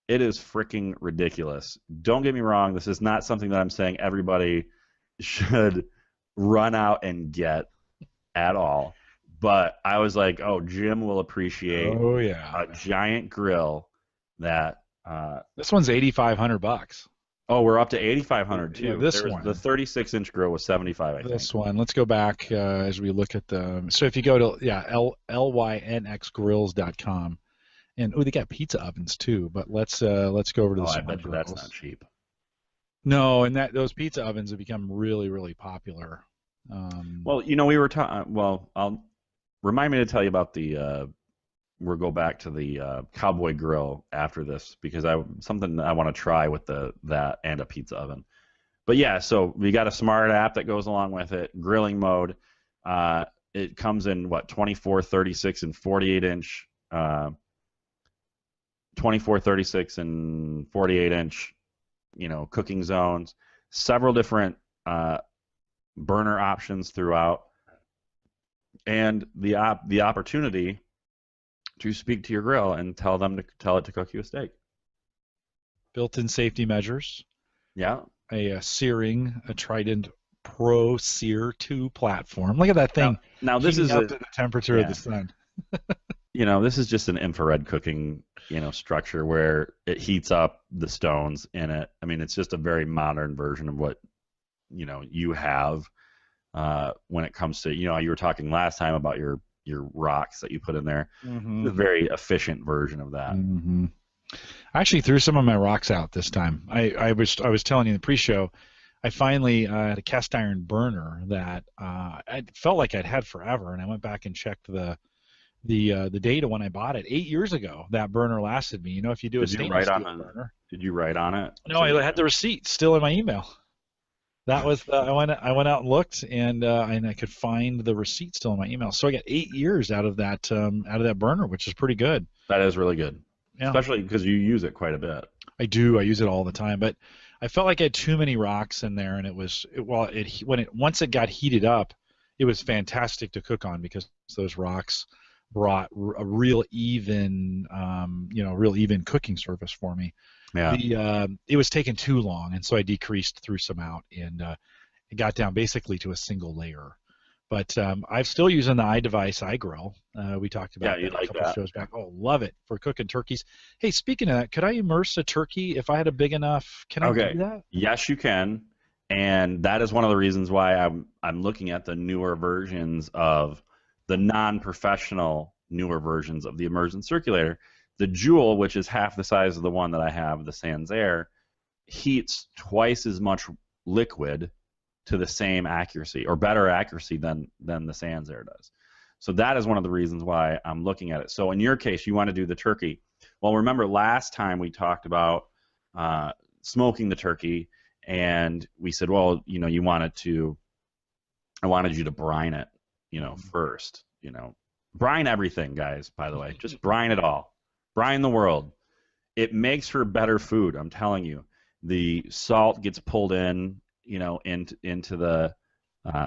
It is freaking ridiculous. Don't get me wrong. This is not something that I'm saying everybody should run out and get at all. But I was like, oh, Jim will appreciate Oh yeah. a giant grill that. This one's $8,500. Oh, we're up to 8,500 too. Yeah, this the one. 36-inch grill was 75, I think. This one. Let's go back as we look at the. So if you go to lynxgrills.com, and they got pizza ovens too. But let's go over to the. I bet you that's not cheap. No, and those pizza ovens have become really, really popular. Well, we were talking. Well, remind me to tell you about the. We'll go back to the Cowboy Grill after this because something I want to try with that and a pizza oven. But yeah, so we got a smart app that goes along with it. Grilling mode. It comes in 24, 36, and 48-inch. 24, 36, and 48-inch. Cooking zones. Several different burner options throughout, and the opportunity to speak to your grill and tell it to cook you a steak. Built-in safety measures. Yeah. A Trident Pro Sear 2 platform. Look at that thing. Now this is up to the temperature of the sun. This is just an infrared cooking, structure where it heats up the stones in it. I mean, it's just a very modern version of what, you have when it comes to, you were talking last time about your rocks that you put in there. Mm-hmm. It's a very efficient version of that. Mm-hmm. I actually threw some of my rocks out this time. I was telling you in the pre-show, I finally had a cast iron burner that I felt like I'd had forever, and I went back and checked the data when I bought it 8 years ago. That burner lasted me. If you do a stainless steel burner. Did you write on it? No, I had the receipt still in my email. That was I went out and looked, and I could find the receipt still in my email. So I got 8 years out of that burner, which is pretty good. That is really good, especially because you use it quite a bit. I do. I use it all the time, but I felt like I had too many rocks in there, and once it got heated up, it was fantastic to cook on because those rocks brought a real even cooking surface for me. Yeah. It was taking too long, and so I threw some out, and it got down basically to a single layer. But I'm still using the iDevice iGrill. We talked about that a couple of shows back. Oh, love it for cooking turkeys. Hey, speaking of that, could I immerse a turkey if I had a big enough? Can I do that? Yes, you can. And that is one of the reasons why I'm looking at the newer versions of the non-professional newer versions of the immersion circulator. The Joule, which is half the size of the one that I have, the Sans Air, heats twice as much liquid to the same accuracy or better accuracy than the Sans Air does. So that is one of the reasons why I'm looking at it. So in your case, you want to do the turkey. Well, remember last time we talked about smoking the turkey, and we said, well, I wanted you to brine it, first. Brine everything, guys, by the way. Just brine it all. Brine the world. It makes for better food, I'm telling you. The salt gets pulled in, into the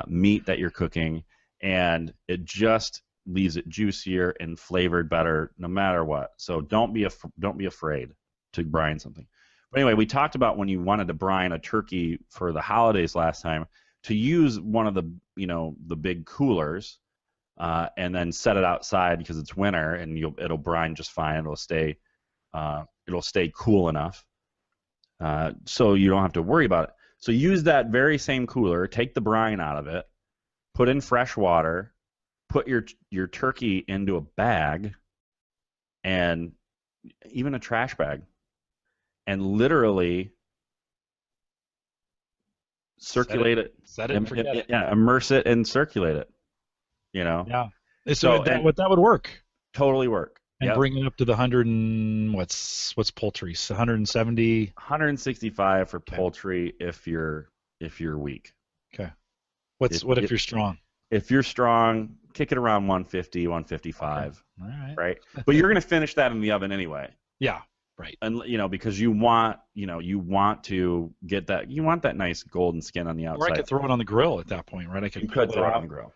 meat that you're cooking, and it just leaves it juicier and flavored better no matter what. So don't be afraid to brine something. But anyway, we talked about when you wanted to brine a turkey for the holidays last time, to use one of the the big coolers, and then set it outside because it's winter, and it'll brine just fine. It'll stay cool enough, so you don't have to worry about it. So use that very same cooler, take the brine out of it, put in fresh water, put your turkey into a bag, and even a trash bag, and literally circulate it. Set it and forget it. Yeah, immerse it and circulate it. Yeah. So that would work. Totally work. And bring it up to the 100 and what's poultry? 170. 165 for poultry if you're weak. Okay. What if you're strong? If you're strong, kick it around 150, 155. Okay. All right. Right. But you're going to finish that in the oven anyway. Yeah. Right. And because you want to get that, you want that nice golden skin on the outside. Or I could throw it on the grill at that point, right? You could throw it on the grill.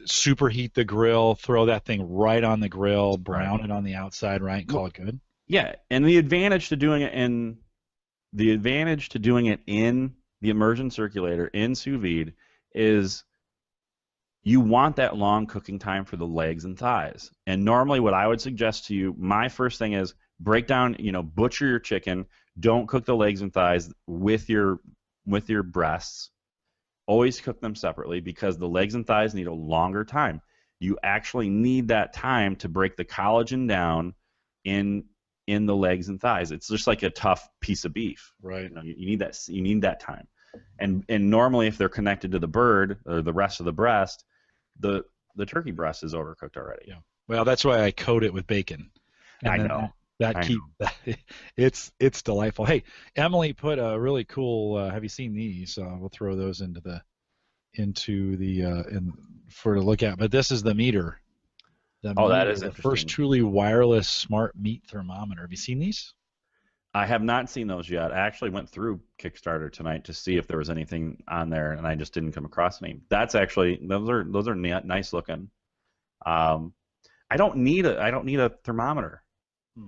Superheat the grill, throw that thing right on the grill, brown it on the outside, right? Call it good. Yeah, and the advantage to doing it in the immersion circulator in sous vide is you want that long cooking time for the legs and thighs. And normally what I would suggest to you, my first thing is break down, butcher your chicken. Don't cook the legs and thighs with your breasts. Always cook them separately because the legs and thighs need a longer time. You actually need that time to break the collagen down in the legs and thighs. It's just like a tough piece of beef. Right. You need that time. And normally if they're connected to the bird or the rest of the breast, the turkey breast is overcooked already. Yeah. Well, that's why I coat it with bacon. And I know. That keeps that. It's delightful. Hey, Emily put a really cool. Have you seen these? We'll throw those into the for to look at. But this is the meter. That is the interesting. first truly wireless smart meat thermometer. Have you seen these? I have not seen those yet. I actually went through Kickstarter tonight to see if there was anything on there, and I just didn't come across any. Those are nice looking. I don't need a thermometer.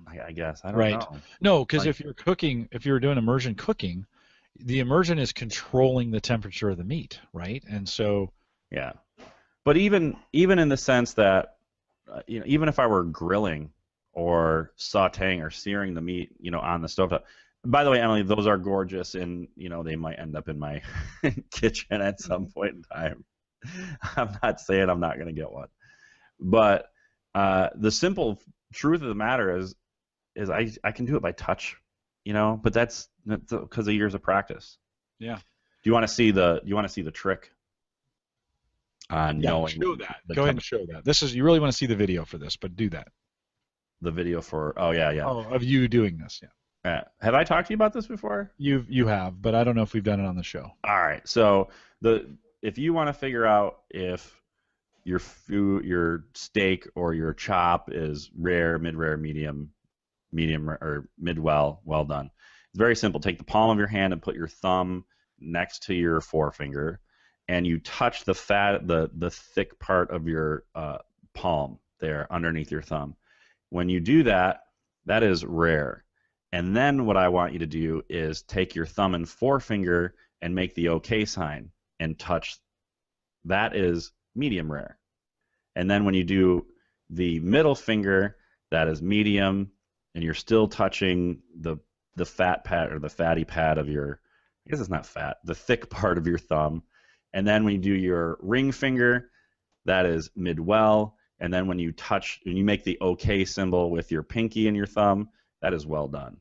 I guess I don't know. No, because if you're doing immersion cooking, the immersion is controlling the temperature of the meat, right? And so yeah. But even in the sense that even if I were grilling or sautéing or searing the meat, on the stovetop. By the way, Emily, those are gorgeous, and they might end up in my kitchen at some point in time. I'm not saying I'm not going to get one, but the simple truth of the matter is I can do it by touch, but that's because of years of practice. Yeah. Do you want to see the trick? Knowing show that. Go ahead and show that. You really want to see the video for this, but do that. The video for of you doing this, yeah. Have I talked to you about this before? You have, but I don't know if we've done it on the show. All right. So if you want to figure out if your steak or your chop is rare, mid-rare, medium, or mid-well, well done. It's very simple. Take the palm of your hand and put your thumb next to your forefinger, and you touch the thick part of your palm there underneath your thumb. When you do that, that is rare. And then what I want you to do is take your thumb and forefinger and make the OK sign and touch. That is medium rare. And then when you do the middle finger, that is medium, and you're still touching the fat pad or the fatty pad of your, I guess it's not fat, the thick part of your thumb. And then when you do your ring finger, that is mid-well. And then when you make the OK symbol with your pinky and your thumb, that is well done.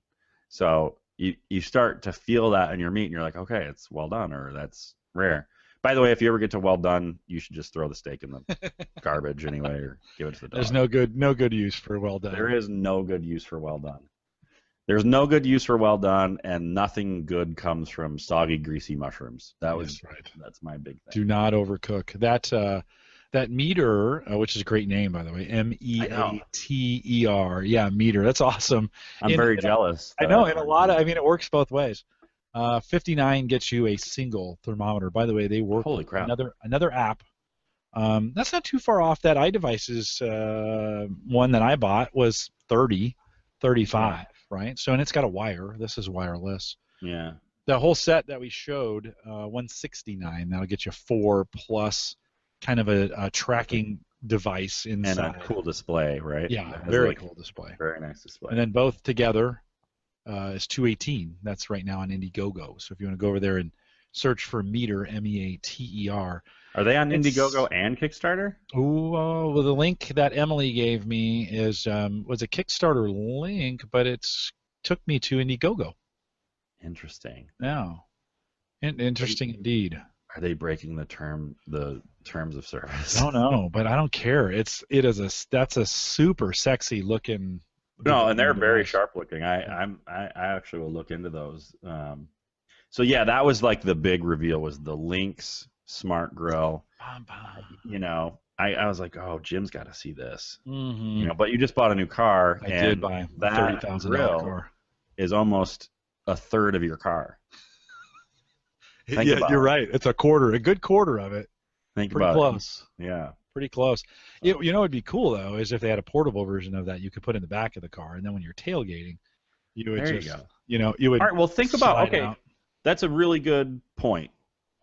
So you start to feel that in your meat, and you're like, okay, it's well done, or that's rare. By the way, if you ever get to well done, you should just throw the steak in the garbage anyway, or give it to the dog. There's no good use for well done. There is no good use for well done. There's no good use for well done, and nothing good comes from soggy, greasy mushrooms. That's right. That's my big thing. Do not overcook. That meter, which is a great name, by the way, MEATER. Yeah, meter. That's awesome. I'm very jealous. I know, and it works both ways. 59 gets you a single thermometer. By the way, they work with another app. That's not too far off. That iDevices one that I bought was 35, right? So, and it's got a wire. This is wireless. Yeah. The whole set that we showed, 169. That'll get you 4 plus kind of a tracking device inside. And a cool display, right? Yeah, very cool display. Very nice display. And then both together is 218. That's right now on Indiegogo. So if you want to go over there and search for meter, MEATER. Are they on Indiegogo and Kickstarter? Oh, well, the link that Emily gave me was a Kickstarter link, but it's took me to Indiegogo. Interesting. Yeah. Interesting indeed. Are they breaking the terms of service? I don't know, but I don't care. That's a super sexy looking. No, and they're very sharp looking. I actually will look into those. So yeah, that was like the big reveal was the Lynx Smart Grill. I was like, oh, Jim's got to see this. Mm-hmm. But you just bought a new car. I did buy a $30,000 car. Is almost a third of your car. Yeah, you're right. It's a good quarter of it. Think about close. It. Yeah. Pretty close. You know, what'd be cool though is if they had a portable version of that you could put in the back of the car, and then when you're tailgating, you would There you just, go. you would All right. Well, think about. slide Okay, out. that's a really good point.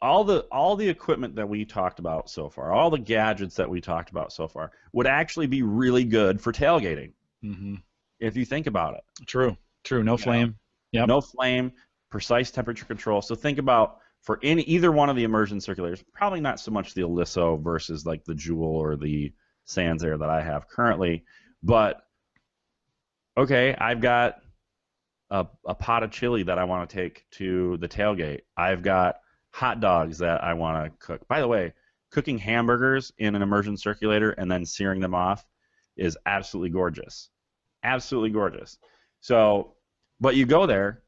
All the equipment that we talked about so far, all the gadgets that we talked about so far, would actually be really good for tailgating Hmm. if you think about it. True. True. No You know, flame. Yep. no flame, precise temperature control. So think about for either one of the immersion circulators, probably not so much the Oliso versus like the Joule or the Sansair that I have currently, but okay, I've got a pot of chili that I want to take to the tailgate. I've got hot dogs that I want to cook. By the way, cooking hamburgers in an immersion circulator and then searing them off is absolutely gorgeous. Absolutely gorgeous. So, but you go there,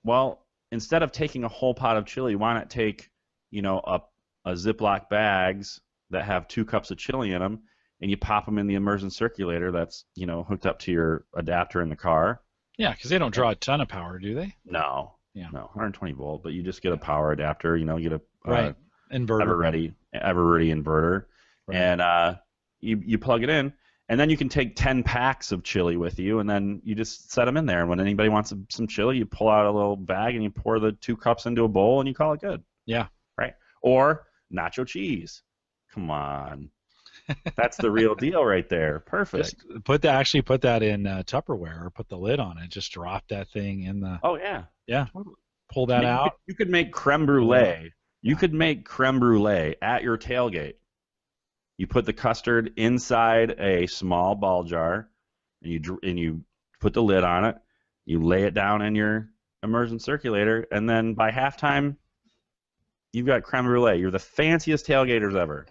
well, instead of taking a whole pot of chili, why not take, a Ziploc bags that have 2 cups of chili in them, and you pop them in the immersion circulator that's, hooked up to your adapter in the car. Yeah, because they don't draw a ton of power, do they? No, Yeah. no, 120 volt, but you just get a power adapter, you get a Right. Inverter. ever-ready inverter, Right. and you plug it in, and then you can take 10 packs of chili with you, and then you just set them in there. And when anybody wants some chili, you pull out a little bag and you pour the 2 cups into a bowl, and you call it good. Yeah. Right. Or nacho cheese. Come on. That's the real deal right there. Perfect. Just put that in Tupperware, or put the lid on it. Just drop that thing in the. Oh yeah. Yeah. Totally. Pull that out. You could make creme brulee. You could make creme brulee at your tailgate. You put the custard inside a small ball jar, and you put the lid on it. You lay it down in your immersion circulator, and then by halftime, you've got creme brulee. You're the fanciest tailgaters ever.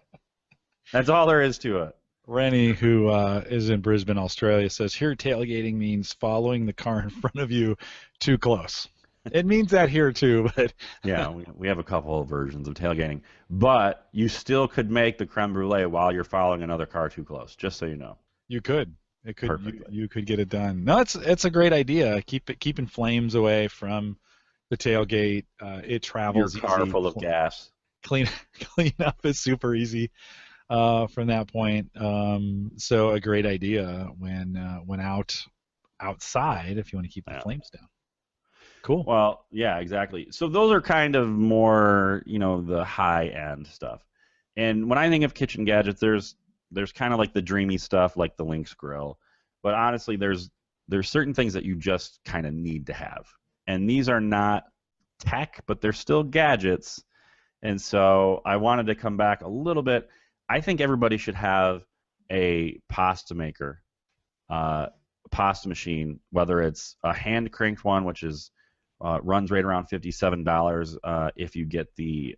That's all there is to it. Rennie, who is in Brisbane, Australia, says here tailgating means following the car in front of you too close. It means that here too, but yeah, we have a couple of versions of tailgating, but you still could make the creme brulee while you're following another car too close. Just so you know. You could. It could. You could get it done. No, it's a great idea. Keeping flames away from the tailgate. It travels. Your car easy. Full of gas. Clean up is super easy. From that point, so a great idea when outside if you want to keep the flames down. Cool. Well, yeah, exactly. So those are kind of more, the high end stuff. And when I think of kitchen gadgets, there's kind of like the dreamy stuff, like the Lynx grill. But honestly, there's certain things that you just kind of need to have, and these are not tech, but they're still gadgets. And so I wanted to come back a little bit. I think everybody should have a pasta maker, pasta machine, whether it's a hand cranked one, which is runs right around $57 if you get the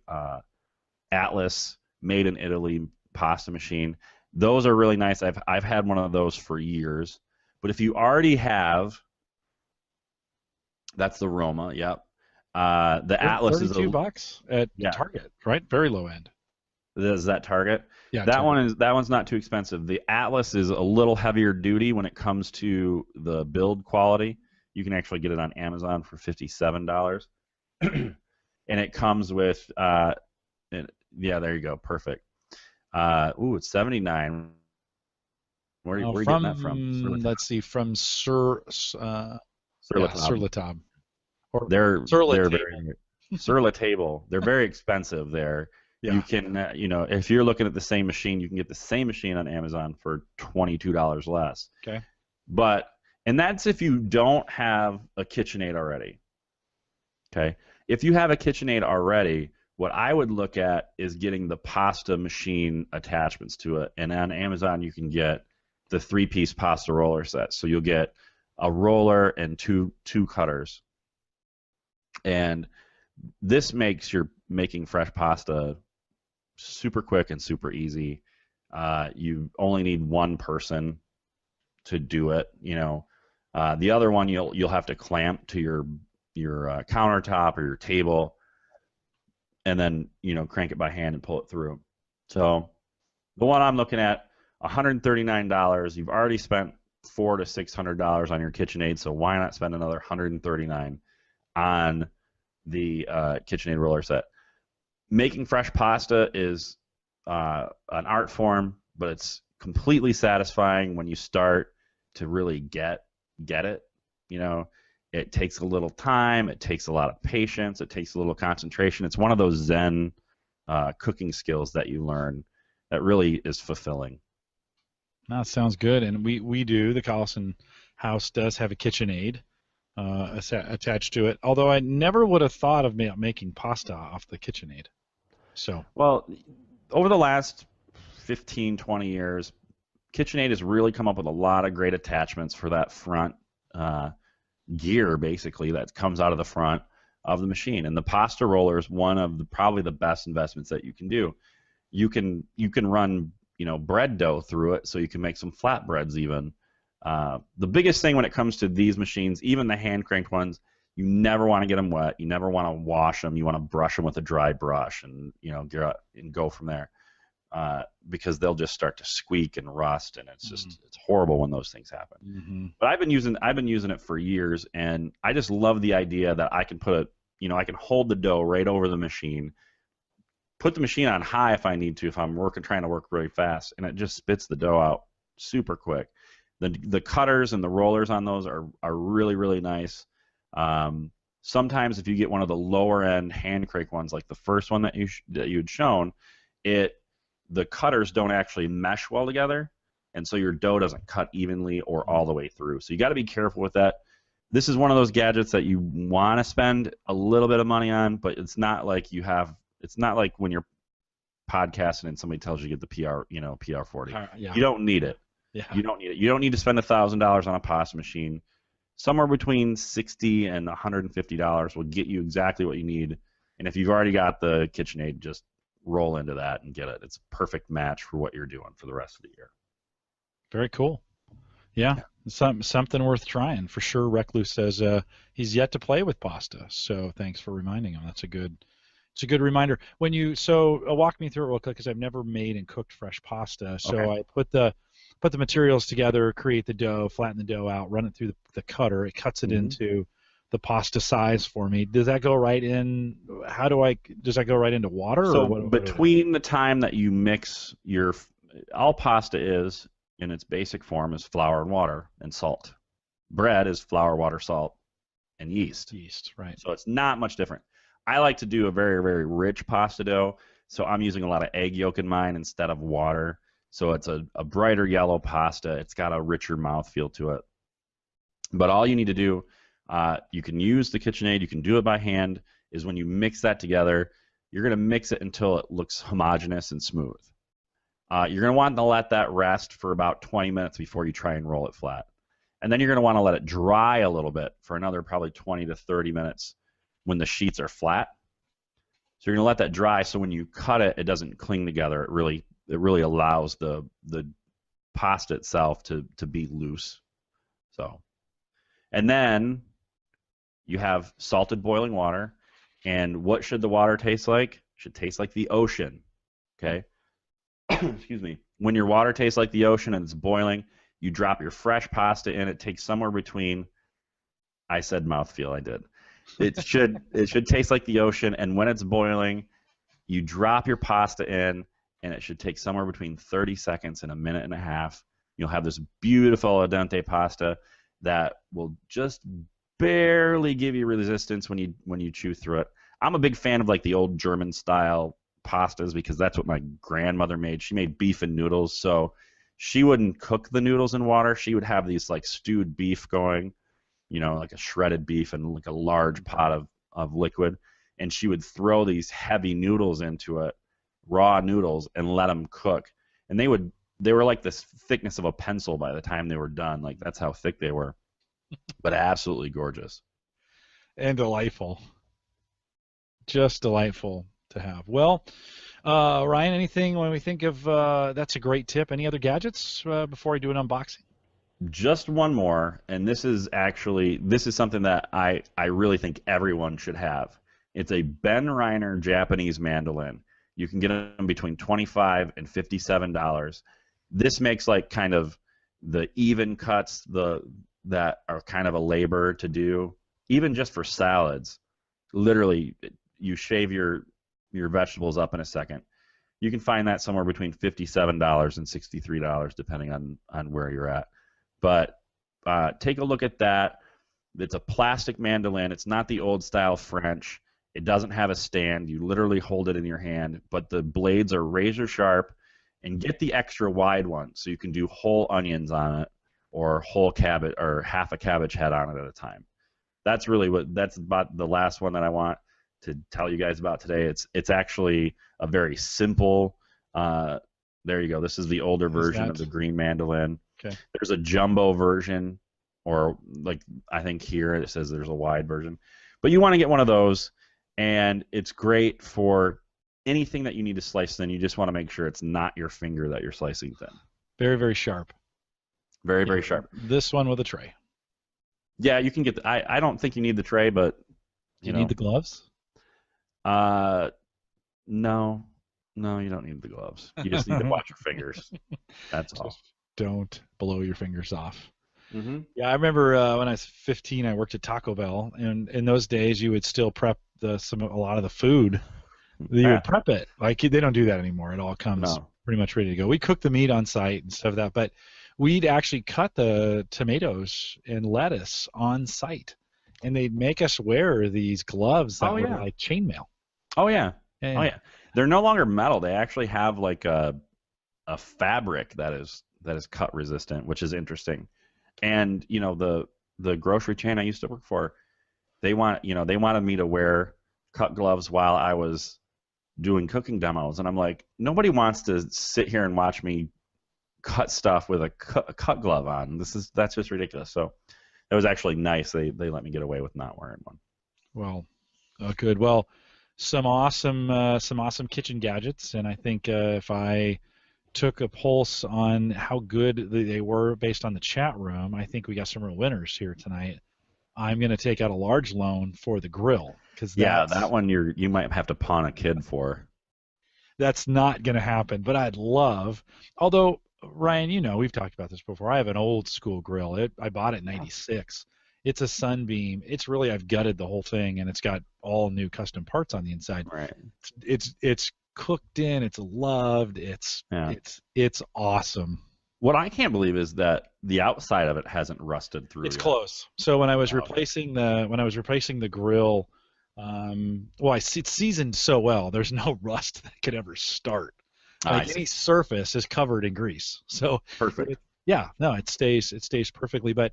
Atlas made in Italy pasta machine. Those are really nice. I've had one of those for years. But if you already have, that's the Roma. Yep. The Atlas is $32 at Target, right? Very low end. Is that Target? Yeah. That one's not too expensive. The Atlas is a little heavier duty when it comes to the build quality. You can actually get it on Amazon for $57, and it comes with yeah, there you go, perfect. It's $79. Where are you getting that from? Let's see, from Sur La Table. They're very Sur La Table. They're very expensive there. Yeah. You can, if you're looking at the same machine, you can get the same machine on Amazon for $22 less. Okay. And that's if you don't have a KitchenAid already. Okay. If you have a KitchenAid already, what I would look at is getting the pasta machine attachments to it. And on Amazon, you can get the 3-piece pasta roller set. So you'll get a roller and two cutters. And this makes your making fresh pasta super quick and super easy. You only need one person to do it. The other one you'll have to clamp to your countertop or your table, and then crank it by hand and pull it through. So the one I'm looking at, $139. You've already spent $400 to $600 on your KitchenAid, so why not spend another $139 on the KitchenAid roller set? Making fresh pasta is an art form, but it's completely satisfying when you start to really get it. You know, it takes a little time, it takes a lot of patience, it takes a little concentration. It's one of those Zen cooking skills that you learn that really is fulfilling. That sounds good. And we do, the Collison house does have a KitchenAid attached to it, although I never would have thought of making pasta off the KitchenAid. So, Well, over the last 15, 20 years, KitchenAid has really come up with a lot of great attachments for that front gear, basically, that comes out of the front of the machine. And the pasta roller is one of probably the best investments that you can do. You can run bread dough through it, so you can make some flatbreads even. The biggest thing when it comes to these machines, even the hand cranked ones, you never want to get them wet. You never want to wash them. You want to brush them with a dry brush, and and go from there, because they'll just start to squeak and rust, and it's just it's horrible when those things happen. Mm-hmm. But I've been using it for years, and I just love the idea that I can I can hold the dough right over the machine, put the machine on high if I need to, if I'm trying to work really fast, and it just spits the dough out super quick. The cutters and the rollers on those are really, really nice. Sometimes if you get one of the lower end hand crank ones, like the first one that you had shown, the cutters don't actually mesh well together, and so your dough doesn't cut evenly or all the way through. So you got to be careful with that. This is one of those gadgets that you want to spend a little bit of money on, but it's not like when you're podcasting and somebody tells you to get the PR40. Yeah. You don't need it. Yeah. You don't need it. You don't need to spend $1,000 on a pasta machine. Somewhere between $60 and $150 will get you exactly what you need. And if you've already got the KitchenAid, just roll into that and get it. It's a perfect match for what you're doing for the rest of the year. Very cool. Yeah. Something worth trying for sure. Recluse says he's yet to play with pasta, so thanks for reminding him. It's a good reminder. Walk me through it real quick, because I've never made and cooked fresh pasta. So Okay. I put the materials together, create the dough, flatten the dough out, run it through the cutter. It cuts it into the pasta size for me. Does that go right in? Does that go right into water? So or what between the time that you mix all pasta is, in its basic form, is flour and water and salt. Bread is flour, water, salt, and yeast. Yeast, right. So it's not much different. I like to do a very, very rich pasta dough, so I'm using a lot of egg yolk in mine instead of water. So it's a brighter yellow pasta. It's got a richer mouthfeel to it. But all you need to do, you can use the KitchenAid, you can do it by hand, is when you mix that together, you're going to mix it until it looks homogeneous and smooth. You're going to want to let that rest for about 20 minutes before you try and roll it flat. And then you're going to want to let it dry a little bit for another probably 20 to 30 minutes when the sheets are flat. So you're going to let that dry, so when you cut it, it doesn't cling together. It really allows the pasta itself to be loose. So, and then you have salted boiling water, and what should the water taste like? It should taste like the ocean. Okay. Excuse me. When your water tastes like the ocean and it's boiling, you drop your fresh pasta in. It takes somewhere between, I said mouthfeel, I did. It should taste like the ocean, and when it's boiling, you drop your pasta in, and it should take somewhere between 30 seconds and a minute and a half. You'll have this beautiful al dente pasta that will just barely give you resistance when you chew through it. I'm a big fan of like the old German style pastas, because that's what my grandmother made. She made beef and noodles, so she wouldn't cook the noodles in water. She would have these like stewed beef going, like a shredded beef and like a large pot of liquid, and she would throw these heavy noodles into it, raw noodles, and let them cook. And they were like the thickness of a pencil by the time they were done. Like, that's how thick they were. But absolutely gorgeous. And delightful. Just delightful to have. Well, Ryan, anything when we think of that's a great tip. Any other gadgets before I do an unboxing? Just one more, and this is something that I really think everyone should have. It's a Ben Reiner Japanese mandolin. You can get them between $25 and $57. This makes like kind of the even cuts that are kind of a labor to do, even just for salads. Literally, you shave your vegetables up in a second. You can find that somewhere between $57 and $63, depending on where you're at. But take a look at that. It's a plastic mandolin. It's not the old style French. It doesn't have a stand. You literally hold it in your hand, but the blades are razor sharp. And get the extra wide one so you can do whole onions on it, or whole cabbage, or half a cabbage head on it at a time. That's about the last one that I want to tell you guys about today. It's actually a very simple. There you go. This is the older version of the green mandolin. Okay. There's a jumbo version, or like I think here it says there's a wide version, but you want to get one of those, and it's great for anything that you need to slice thin. You just want to make sure it's not your finger that you're slicing thin. Very, very sharp. Very, very sharp. This one with a tray. Yeah, you can get I don't think you need the tray, but you need the gloves? No, you don't need the gloves. You just need to watch your fingers. That's all. Just don't blow your fingers off. Mm-hmm. Yeah, I remember when I was 15, I worked at Taco Bell, and in those days, you would still prep a lot of the food. You would prep it. Like, they don't do that anymore. It all comes pretty much ready to go. We cook the meat on site and stuff like that, but we'd actually cut the tomatoes and lettuce on site, and they'd make us wear these gloves that were like chainmail. Oh yeah. They're no longer metal. They actually have like a fabric that is cut resistant, which is interesting. And the grocery chain I used to work for, they wanted me to wear cut gloves while I was doing cooking demos, and I'm like, nobody wants to sit here and watch me cut stuff with a cut glove on. That's just ridiculous. So that was actually nice. They let me get away with not wearing one. Well, good. Well, some awesome kitchen gadgets, and I think if I took a pulse on how good they were based on the chat room, I think we got some real winners here tonight. I'm going to take out a large loan for the grill, because that one you might have to pawn a kid for. That's not going to happen, but I'd love. Although, Ryan, we've talked about this before. I have an old school grill. I bought it in '96. It's a Sunbeam. I've gutted the whole thing, and it's got all new custom parts on the inside. Right. It's cooked in. It's loved. It's awesome. What I can't believe is that the outside of it hasn't rusted through. It's close. So when I was replacing the grill, it's seasoned so well. There's no rust that could ever start. Like any surface is covered in grease. So perfect. It stays perfectly. But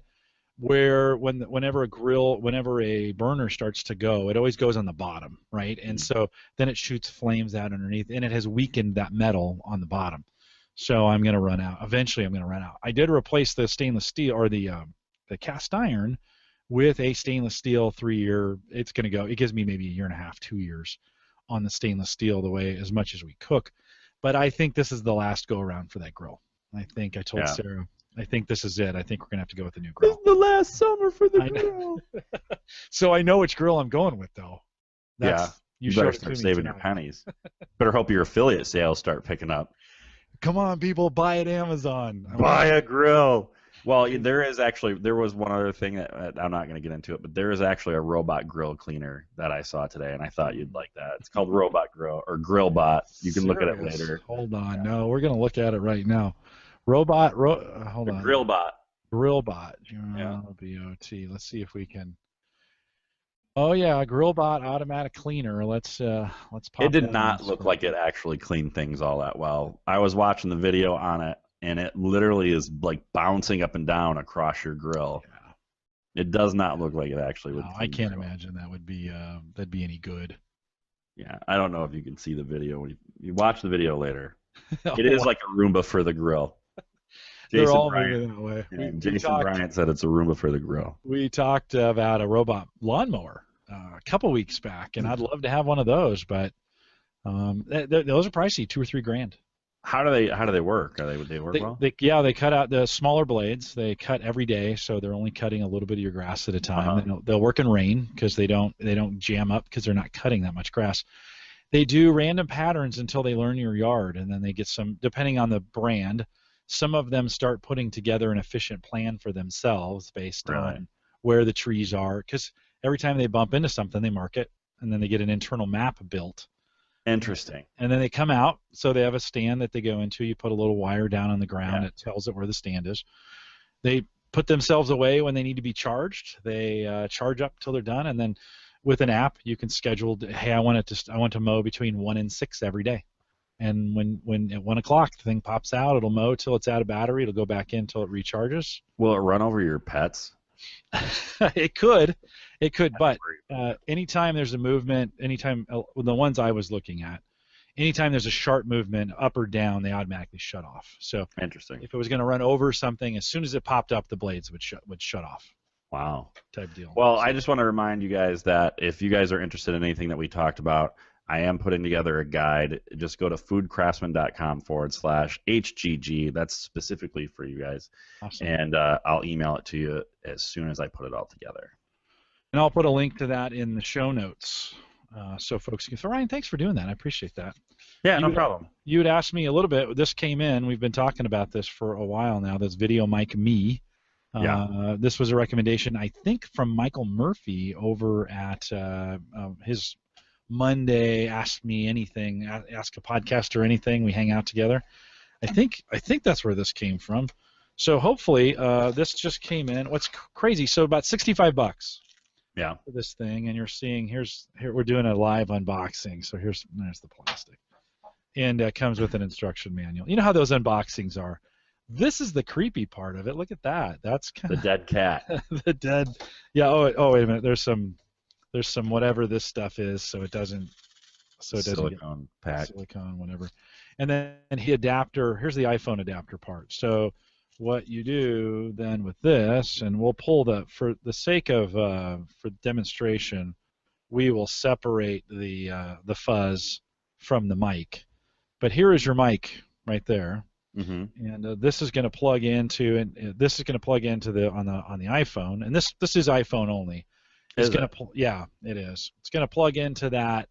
whenever a burner starts to go, it always goes on the bottom, right? And so then it shoots flames out underneath, and it has weakened that metal on the bottom. So I'm going to run out. Eventually, I'm going to run out. I did replace the stainless steel, or the cast iron, with a stainless steel 3-year. It's going to go. It gives me maybe 1.5 years, 2 years on the stainless steel, as much as we cook. But I think this is the last go around for that grill. I think I told Sarah, I think this is it. I think we're going to have to go with the new grill. This is the last summer for the grill. So I know which grill I'm going with, though. You better start saving your pennies. Better hope your affiliate sales start picking up. Come on, people, buy at Amazon. Buy a grill. Well, there was one other thing that I'm not going to get into it, but there is actually a robot grill cleaner that I saw today, and I thought you'd like that. It's called Robot Grill, or Grillbot. You can look at it later. Hold on. No, we're going to look at it right now. Hold on. Grillbot. Grillbot. B-O-T. Let's see if we can. Oh yeah, Grillbot automatic cleaner. Let's pop. It did not look like it actually cleaned things all that well. I was watching the video on it, and it literally is like bouncing up and down across your grill. Yeah. It does not look like it actually would. I can't imagine that'd be any good. Yeah, I don't know if you can see the video. When you watch the video later. It is like a Roomba for the grill. They're all moving that way. Yeah, Jason Bryant said it's a Roomba for the grill. We talked about a robot lawnmower a couple weeks back, and I'd love to have one of those, but those are pricey, $2 or $3 grand. How do they work? They work well? They cut out the smaller blades. They cut every day, so they're only cutting a little bit of your grass at a time. They'll work in rain because they don't jam up because they're not cutting that much grass. They do random patterns until they learn your yard, and then they get some, depending on the brand. Some of them start putting together an efficient plan for themselves based on where the trees are, because every time they bump into something, they mark it, and then they get an internal map built Interesting. And then they come out, so they have a stand that they go into. You put a little wire down on the ground. Yeah. It tells it where the stand is. They put themselves away when they need to be charged. They charge up till they're done, and then with an app, you can schedule. Hey, I want to mow between 1 and 6 every day. And when at 1 o'clock the thing pops out, it'll mow till it's out of battery. It'll go back in till it recharges. Will it run over your pets? It could, but anytime there's a movement, anytime the ones I was looking at, anytime there's a sharp movement up or down, they automatically shut off. So Interesting. if it was going to run over something, as soon as it popped up, the blades would shut off. Wow. Type deal. Well, I just want to remind you guys that if you guys are interested in anything that we talked about, I am putting together a guide. Just go to foodcraftsman.com/HGG. That's specifically for you guys. Awesome. And I'll email it to you as soon as I put it all together. And I'll put a link to that in the show notes, so folks can. So Ryan, thanks for doing that. I appreciate that. Yeah, no problem. You had asked me a little bit. This came in. We've been talking about this for a while now. This Video Mic Me. Yeah. This was a recommendation, I think, from Michael Murphy over at his Monday Ask Me Anything, Ask a Podcast or Anything. We hang out together. I think that's where this came from. So hopefully this just came in. What's crazy? So about $65. Yeah. For this thing, and you're seeing here we're doing a live unboxing. So there's the plastic, and it comes with an instruction manual. You know how those unboxings are. This is the creepy part of it. Look at that. That's kind of the dead cat. The dead. Yeah. Oh, wait a minute. There's some whatever this stuff is, so it doesn't silicone pack. Silicone, whatever. And then the adapter. Here's the iPhone adapter part. So what you do then with this, and we'll pull for the sake of for demonstration, we will separate the fuzz from the mic. But here is your mic right there. Mm-hmm. And this is going to plug into on the iPhone, and this is iPhone only. It's going to yeah, it is. It's going to plug into that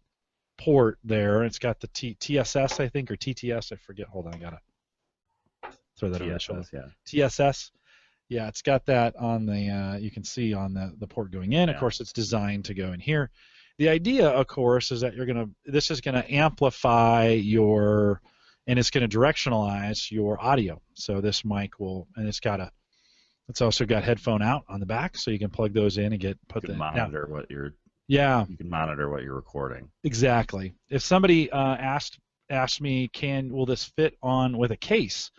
port there. It's got the TSS, I think, or TTS, I forget. Hold on, I gotta throw that over the shoulder. Yeah. TSS. Yeah, it's got that on the you can see on the port going in. Yeah. Of course, it's designed to go in here. The idea, of course, is that this is going to amplify and it's going to directionalize your audio. So this mic will, and it's also got headphone out on the back, so you can plug those in and you can monitor what you're recording. Exactly. If somebody asked me, will this fit on with a case?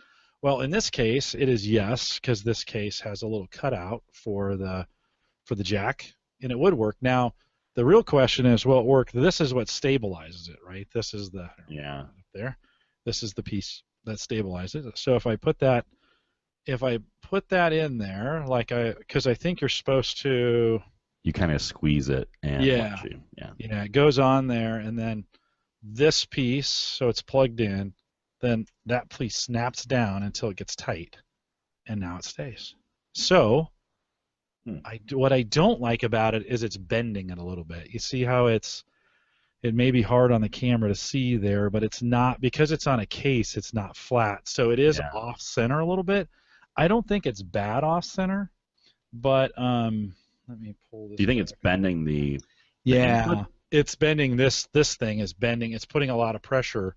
Well, in this case, it is yes, because this case has a little cutout for the jack, and it would work. Now, the real question is, will it work? This is what stabilizes it, right? This is up there. This is the piece that stabilizes it. So if I put that in there, because I think you're supposed to. You kind of squeeze it and yeah, it goes on there, and then this piece, so it's plugged in, then that piece snaps down until it gets tight, and now it stays. So what I don't like about it is it's bending it a little bit. You see how it may be hard on the camera to see there, but it's not, because it's on a case, it's not flat. So it is off center a little bit. I don't think it's bad off center, but let me pull this. Do you think it's bending the input? It's bending this thing is bending. It's putting a lot of pressure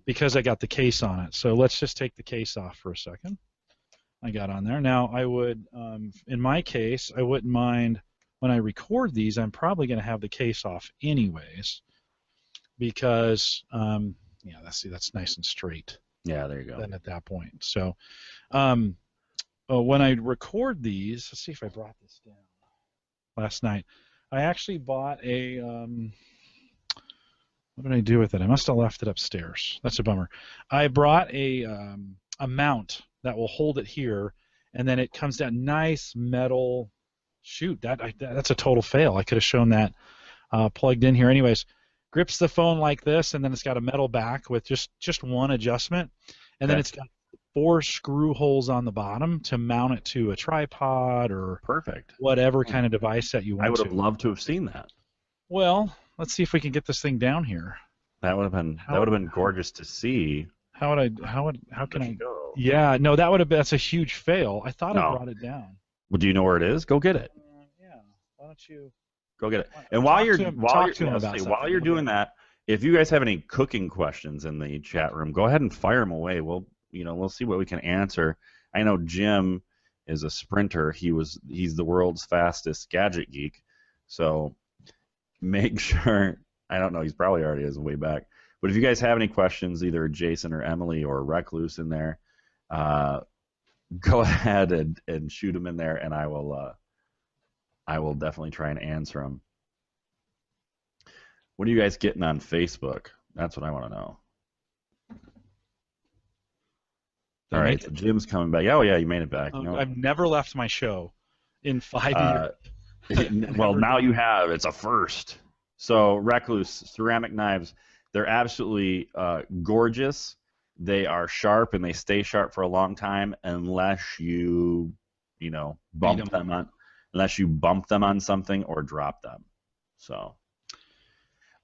because I got the case on it. So let's just take the case off for a second. I got on there. Now I would, in my case, I wouldn't mind when I record these, I'm probably going to have the case off anyways because, that's nice and straight. Yeah, there you go. Then at that point. So when I record these, let's see if I brought this down last night. I actually bought a, what did I do with it? I must have left it upstairs. That's a bummer. I brought a mount that will hold it here, and then it comes down, nice metal. Shoot, that's a total fail. I could have shown that plugged in here. Anyways, grips the phone like this, and then it's got a metal back with just one adjustment, and then it's got 4 screw holes on the bottom to mount it to a tripod or whatever kind of device that you want. I would have loved to have seen that. Well, let's see if we can get this thing down here. That would have been gorgeous to see. How can I go? Yeah, no, that's a huge fail. I thought I brought it down. Well, do you know where it is? Go get it. Yeah. Why don't you go get it? And while you're doing that, If you guys have any cooking questions in the chat room, go ahead and fire them away. We'll see what we can answer. I know Jim is a sprinter. He's the world's fastest gadget geek. So make sure, I don't know, he's probably already is way back. But if you guys have any questions, either Jason or Emily or Recluse in there, go ahead and shoot them in there, and I will definitely try and answer them. What are you guys getting on Facebook? That's what I want to know. All right, so Jim's coming back. Oh, yeah, you made it back. No. I've never left my show in 5 years. Well, now you have. It's a first. So, Recluse, ceramic knives, they're absolutely gorgeous. They are sharp, and they stay sharp for a long time unless you bump them on something or drop them. So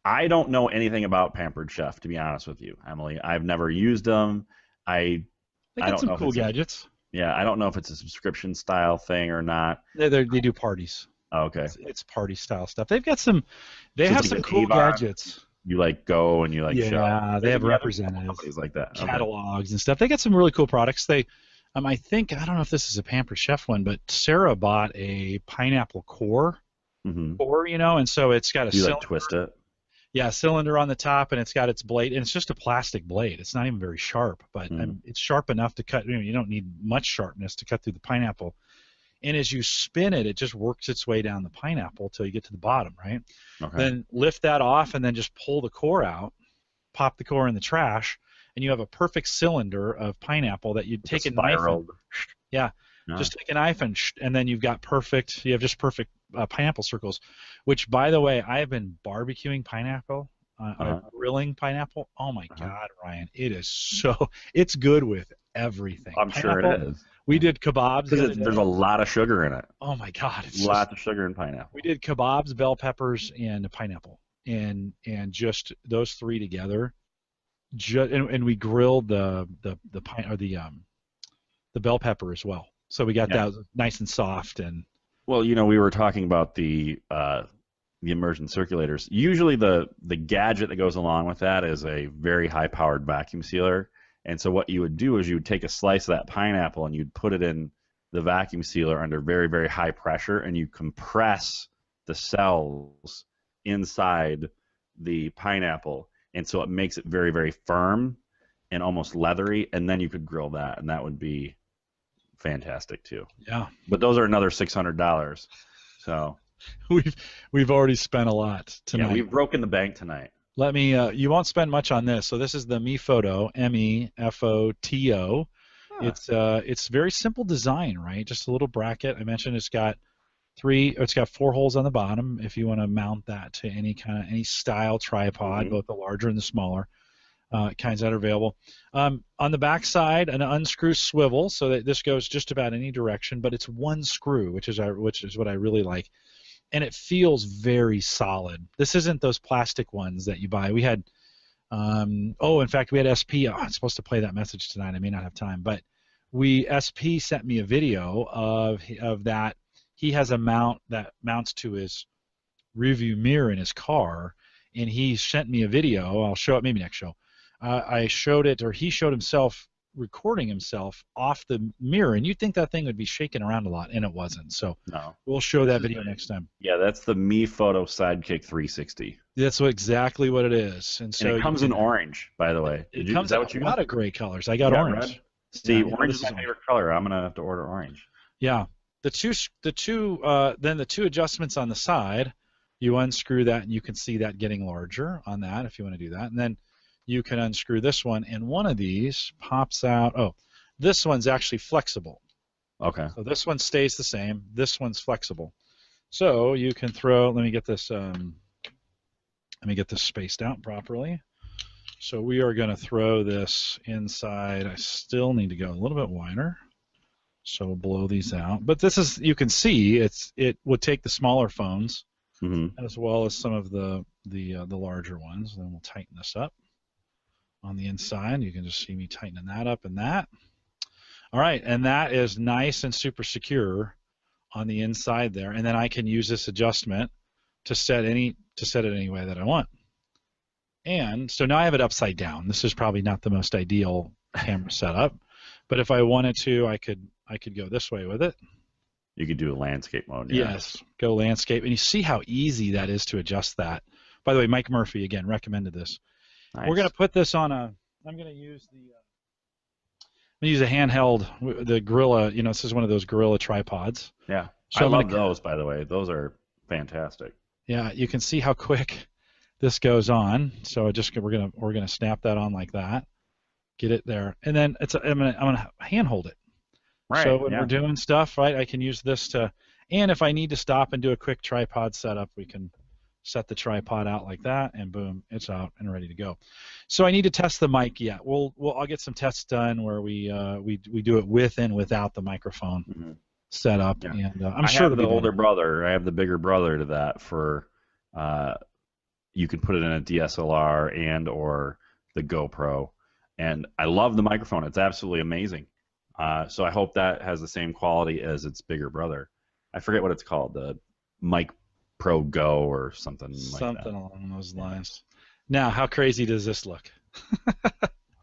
I don't know anything about Pampered Chef, to be honest with you, Emily. I've never used them. They got some cool gadgets. I don't know if it's a subscription style thing or not. They do parties. Oh, okay. It's party style stuff. They've got some. They have some cool gadgets. You go and you show. Yeah, they have representatives like that. Catalogs and stuff. They got some really cool products. I don't know if this is a Pampered Chef one, but Sarah bought a pineapple core. Core, and so it's got a cylinder. You twist it? Yeah, cylinder on the top, and it's got its blade, and it's just a plastic blade. It's not even very sharp, but it's sharp enough to cut. You don't need much sharpness to cut through the pineapple. And as you spin it, it just works its way down the pineapple till you get to the bottom, right? Okay. Then lift that off, and then just pull the core out, pop the core in the trash, and you have a perfect cylinder of pineapple that you'd take a knife. Just take a knife and then you have just perfect pineapple circles, which, by the way, I have been barbecuing pineapple, grilling pineapple. Oh my God, Ryan, it's good with everything. I'm sure it is. We did kebabs. There's a lot of sugar in it. Oh my God, lots of sugar in pineapple. We did kebabs, bell peppers, and pineapple, and just those three together. And we grilled the bell pepper as well. So we got that nice and soft. And well, we were talking about the immersion circulators. Usually the gadget that goes along with that is a very high-powered vacuum sealer. And so what you would do is you would take a slice of that pineapple and you'd put it in the vacuum sealer under very, very high pressure, and you compress the cells inside the pineapple. And so it makes it very, very firm and almost leathery, and then you could grill that, and that would be fantastic too. Yeah. But those are another $600. So we've already spent a lot tonight. Yeah, we've broken the bank tonight. Let me. You won't spend much on this. So this is the MeFoto, MEFOTO. It's very simple design, right? Just a little bracket. I mentioned it's got 4 holes on the bottom if you want to mount that to any style tripod, both the larger and the smaller kinds that are available. On the back side, an unscrew swivel, so that this goes just about any direction, but it's one screw, which is what I really like. And it feels very solid. This isn't those plastic ones that you buy. We had, in fact, we had SP. Oh, I'm supposed to play that message tonight. I may not have time, but SP sent me a video of that. He has a mount that mounts to his rearview mirror in his car, and he sent me a video. I'll show it maybe next show. I showed it, or he showed himself recording himself off the mirror, and you'd think that thing would be shaking around a lot, and it wasn't. So we'll show that video next time. Yeah, that's the MeFoto Sidekick 360. That's exactly what it is. And so it comes in orange, by the way. It comes in a lot of gray colors. I got orange. Red. See, orange is my favorite color. I'm gonna have to order orange. Yeah, the two adjustments on the side, you unscrew that, and you can see that getting larger on that if you want to do that, and then you can unscrew this one, and one of these pops out. Oh, this one's actually flexible. Okay. So this one stays the same. This one's flexible. So you can throw. Let me get this spaced out properly. So we are going to throw this inside. I still need to go a little bit wider. So we'll blow these out. But this is, you can see, it would take the smaller phones as well as some of the larger ones. Then we'll tighten this up. On the inside, you can just see me tightening that up and that. All right, and that is nice and super secure on the inside there. And then I can use this adjustment to set it any way that I want. And so now I have it upside down. This is probably not the most ideal camera setup, but if I wanted to, I could go this way with it. You could do a landscape mode. Yeah. Yes, go landscape, and you see how easy that is to adjust that. By the way, Mike Murphy again recommended this. Nice. We're gonna put this on a. I'm gonna use a handheld, the Gorilla. This is one of those Gorilla tripods. Yeah. So I love those, by the way. Those are fantastic. Yeah, you can see how quick this goes on. So we're gonna snap that on like that, get it there, and then I'm gonna hand hold it. Right. So when we're doing stuff, right, I can use this and if I need to stop and do a quick tripod setup, we can set the tripod out like that, and boom, it's out and ready to go. So I need to test the mic. Yeah, I'll get some tests done where we do it with and without the microphone set up, and I'm sure I have the older brother. I have the bigger brother to that for. You can put it in a DSLR and or the GoPro, and I love the microphone. It's absolutely amazing. So I hope that has the same quality as its bigger brother. I forget what it's called, the Mic Pro Go or something like that. Something along those lines. Now, how crazy does this look?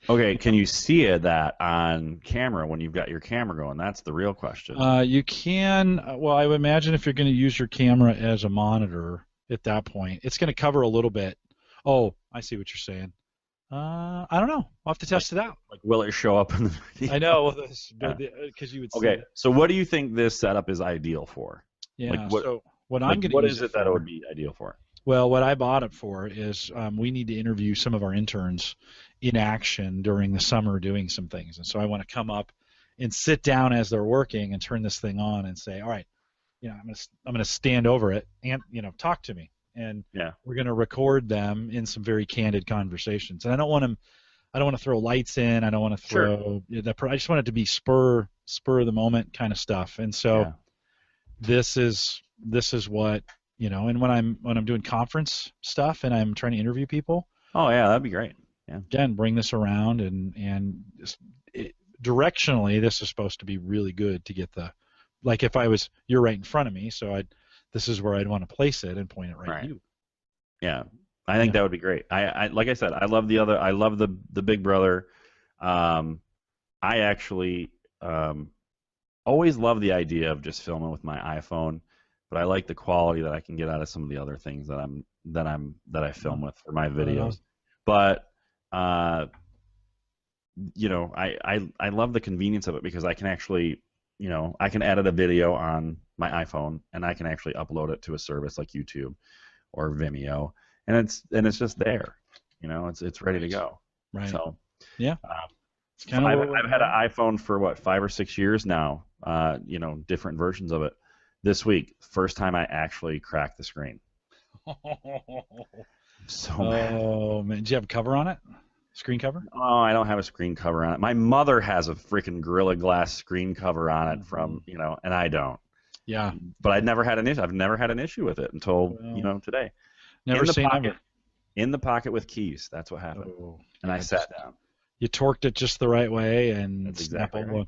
Okay, can you see that on camera when you've got your camera going? That's the real question. You can. Well, I would imagine if you're going to use your camera as a monitor at that point, it's going to cover a little bit. Oh, I see what you're saying. I don't know. I'll have to test it out. Like, will it show up in the video? I know, because you would see it. So what do you think this setup is ideal for? Yeah, like what, so what I'm going to use what is it that it would be ideal for? Well, what I bought it for is we need to interview some of our interns in action during the summer doing some things. And so I want to come up and sit down as they're working and turn this thing on and say, all right, I'm going to stand over it and, talk to me. And we're going to record them in some very candid conversations. And I don't want to throw lights in. I don't want to throw I just want it to be spur of the moment kind of stuff. And so this is what, and when I'm doing conference stuff and I'm trying to interview people. Oh yeah, that'd be great. Yeah. Again, bring this around and directionally, this is supposed to be really good to get like if you're right in front of me, so this is where I'd want to place it and point it right at you. Yeah, I think that would be great. I like I said, I love the Big Brother. I actually always love the idea of just filming with my iPhone, but I like the quality that I can get out of some of the other things that I film with for my videos. But I love the convenience of it because I can actually I can edit a video on my iPhone and I can actually upload it to a service like YouTube or Vimeo, and it's just there. It's ready to go. Right. So yeah. I've had an iPhone for 5 or 6 years now. Different versions of it. This week, first time I actually cracked the screen. So mad. Oh man, did you have a cover on it? Screen cover? Oh, I don't have a screen cover on it. My mother has a freaking Gorilla Glass screen cover on it from, and I don't. Yeah. But I've never had an issue with it until, today. Never seen it. In the pocket with keys. That's what happened. Oh, and I sat down. You torqued it just the right way, and that's exactly right.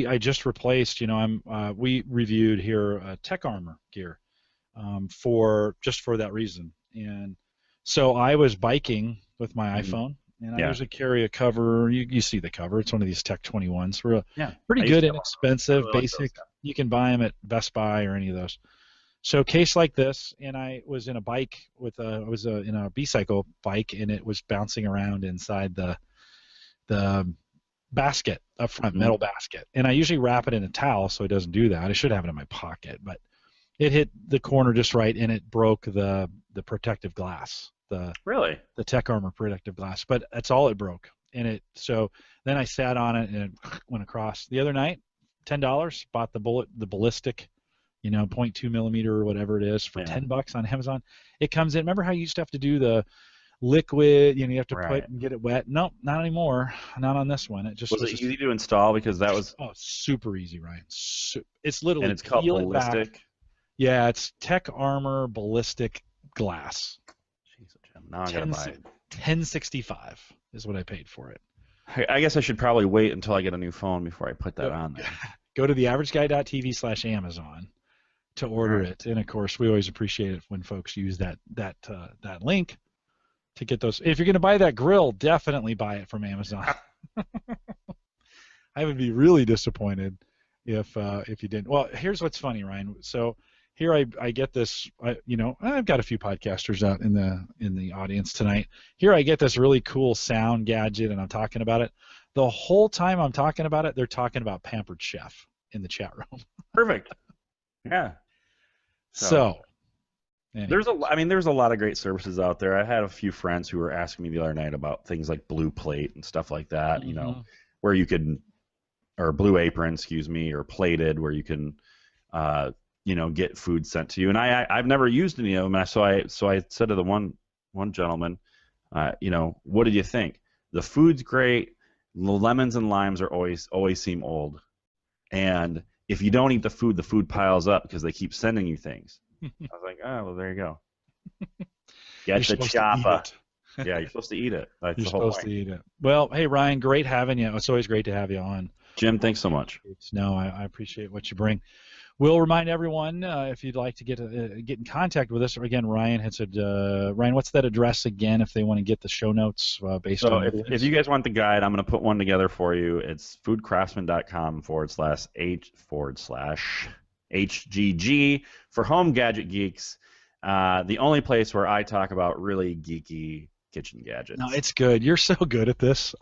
I just replaced, we reviewed here Tech Armor gear for that reason. And so I was biking with my iPhone. And I usually carry a cover. You see the cover. It's one of these Tech 21s. Pretty good, inexpensive, basic. You can buy them at Best Buy or any of those. So case like this, and I was in a bike in a B-cycle bike, and it was bouncing around inside the basket up front, metal basket. And I usually wrap it in a towel so it doesn't do that. I should have it in my pocket, but it hit the corner just right, and it broke the protective glass. The Tech Armor protective glass, but that's all it broke. And so then I sat on it and it went across. The other night, $10, bought the ballistic, 0.2 millimeter or whatever it is for $10 on Amazon. It comes in. Remember how you used to have to do the liquid? You have to put and get it wet. Nope, not anymore. Not on this one. It just was it easy to install because that was super easy, Ryan. It's literally and it's called ballistic. Yeah, it's Tech Armor ballistic glass. Now I gotta buy it. $10.65 is what I paid for it. I guess I should probably wait until I get a new phone before I put that on there. Go to theaverageguy.tv/Amazon to order it, and of course we always appreciate it when folks use that link to get those. If you're going to buy that grill, definitely buy it from Amazon. I would be really disappointed if you didn't. Well, here's what's funny, Ryan. So here I get this. I've got a few podcasters out in the audience tonight. Here I get this really cool sound gadget, and I'm talking about it. The whole time I'm talking about it, they're talking about Pampered Chef in the chat room. Perfect. Yeah. So there's a lot of great services out there. I had a few friends who were asking me the other night about things like Blue Plate and stuff like that. Mm-hmm. Where you could, or Blue Apron, excuse me, or Plated, where you can, get food sent to you. And I've never used any of them. So I said to the one gentleman, what did you think? The food's great. The lemons and limes are always seem old, and if you don't eat the food piles up because they keep sending you things. I was like, oh, well, there you go. Get the chopper. Yeah, you're supposed to eat it. That's you're the whole supposed point. to eat it. Well, hey, Ryan, great having you. It's always great to have you on. Jim, thanks so much. No, I appreciate what you bring. We'll remind everyone if you'd like to get in contact with us. Again, Ryan had said, Ryan, what's that address again if they want to get the show notes based on? So if you guys want the guide, I'm going to put one together for you. It's foodcraftsman.com/HGG for home gadget geeks. The only place where I talk about really geeky kitchen gadgets. No, it's good. You're so good at this.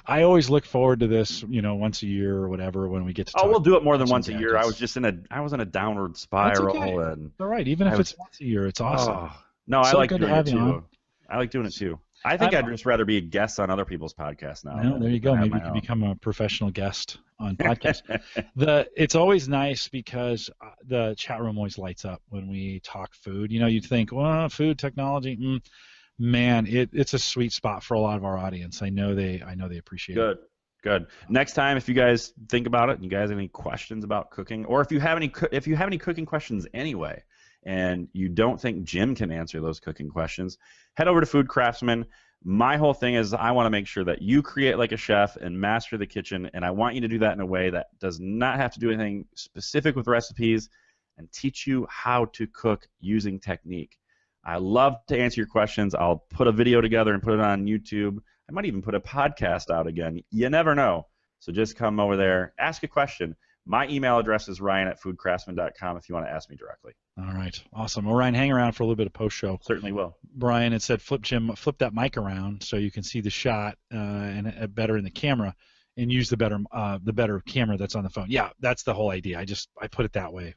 I always look forward to this, once a year or whatever when we get to talk. Oh, we'll do it more than once a year. Gadgets. I was in a downward spiral. That's okay. And all right, even if it's once a year, it's awesome. Oh, no, so I like doing it too. On. I like doing it too. I think I'd just rather be a guest on other people's podcasts now. No, there you go. Maybe you can become a professional guest on podcasts. It's always nice because the chat room always lights up when we talk food. You'd think, well, food technology, man, it's a sweet spot for a lot of our audience. I know they appreciate it. Good. Next time, if you guys think about it, and you guys have any questions about cooking, or if you have any cooking questions anyway, and you don't think Jim can answer those cooking questions, head over to Food Craftsman. My whole thing is I want to make sure that you create like a chef and master the kitchen, and I want you to do that in a way that does not have to do anything specific with recipes and teach you how to cook using technique. I love to answer your questions. I'll put a video together and put it on YouTube. I might even put a podcast out again. You never know. So just come over there, ask a question. My email address is ryan@foodcraftsman.com if you want to ask me directly. All right. Awesome. Well, Ryan, hang around for a little bit of post-show. Certainly will. Brian had said, flip that mic around so you can see the shot and better in the camera and use the better camera that's on the phone. Yeah, that's the whole idea. I put it that way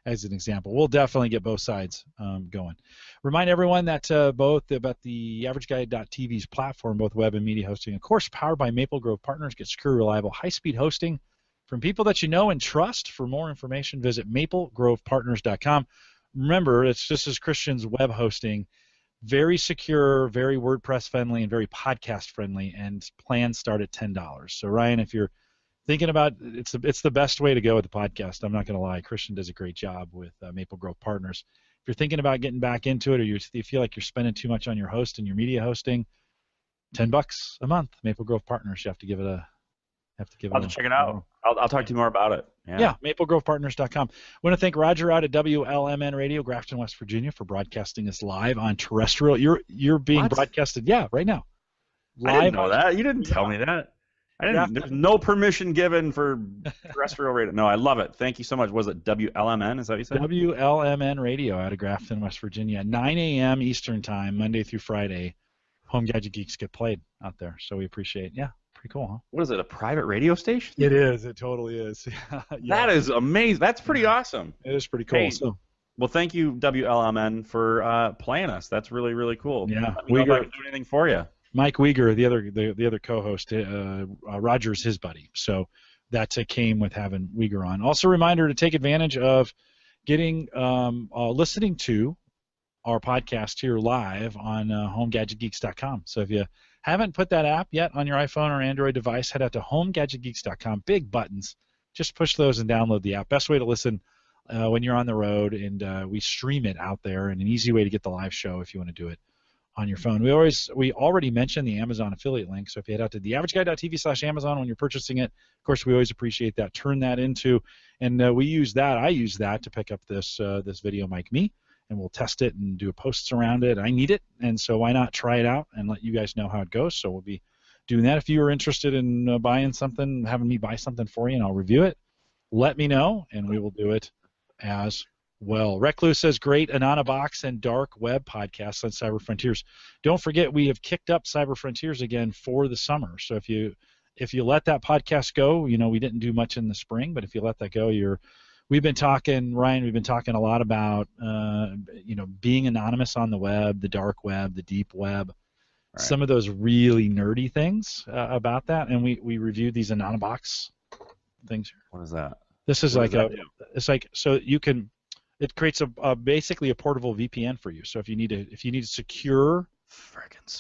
as an example. We'll definitely get both sides going. Remind everyone that both about the AverageGuy.tv's platform, both web and media hosting, of course, powered by Maple Grove Partners, get secure, reliable, high-speed hosting from people that you know and trust. For more information, visit maplegrovepartners.com. Remember, it's just as Christian's web hosting, very secure, very WordPress friendly, and very podcast friendly, and plans start at $10. So Ryan, if you're thinking about it's the best way to go with the podcast, I'm not going to lie. Christian does a great job with Maple Grove Partners. If you're thinking about getting back into it, or you feel like you're spending too much on your host and your media hosting, $10 a month, Maple Grove Partners. You have to give it a I'll have to check it out. I'll talk to you more about it. Yeah, maplegrovepartners.com. I want to thank Roger out at WLMN Radio, Grafton, West Virginia, for broadcasting us live on terrestrial. You're being broadcasted, right now. Live. I didn't know that. You didn't tell me that. There's no permission given for terrestrial radio. No, I love it. Thank you so much. Was it WLMN? Is that what you said? WLMN Radio out of Grafton, West Virginia. 9 a.m. Eastern Time, Monday through Friday. Home Gadget Geeks get played out there, so we appreciate it. Yeah. Pretty cool, huh? What is it, a private radio station? It is. It totally is. Yeah. That is amazing. That's pretty awesome. It is pretty cool. Hey, well, thank you, WLMN, for playing us. That's really, really cool. Yeah. Let me know if I can do anything for you. Mike Uyghur, the other co-host, Roger's his buddy. So that came with having Uyghur on. Also, a reminder to take advantage of getting listening to our podcast here live on HomeGadgetGeeks.com. So if you haven't put that app yet on your iPhone or Android device, head out to HomeGadgetGeeks.com. Big buttons. Just push those and download the app. Best way to listen when you're on the road, and we stream it out there, and an easy way to get the live show if you want to do it on your phone. We already mentioned the Amazon affiliate link, so if you head out to theaverageguy.tv/Amazon when you're purchasing it, of course, we always appreciate that. Turn that into, and I use that to pick up this video mic me, and we'll test it and do posts around it. I need it, and so why not try it out and let you guys know how it goes. So we'll be doing that. If you are interested in buying something, having me buy something for you, and I'll review it, let me know, and we will do it as well. Recluse says, great Anonybox and Dark Web podcasts on Cyber Frontiers. Don't forget, we have kicked up Cyber Frontiers again for the summer. So if you let that podcast go, we didn't do much in the spring, but if you let that go, we've been talking, Ryan, we've been talking a lot about, being anonymous on the web, the dark web, the deep web, right. Some of those really nerdy things about that, and we reviewed these Anonybox things. What is that? This is so you can, it creates basically a portable VPN for you. So if you need a secure,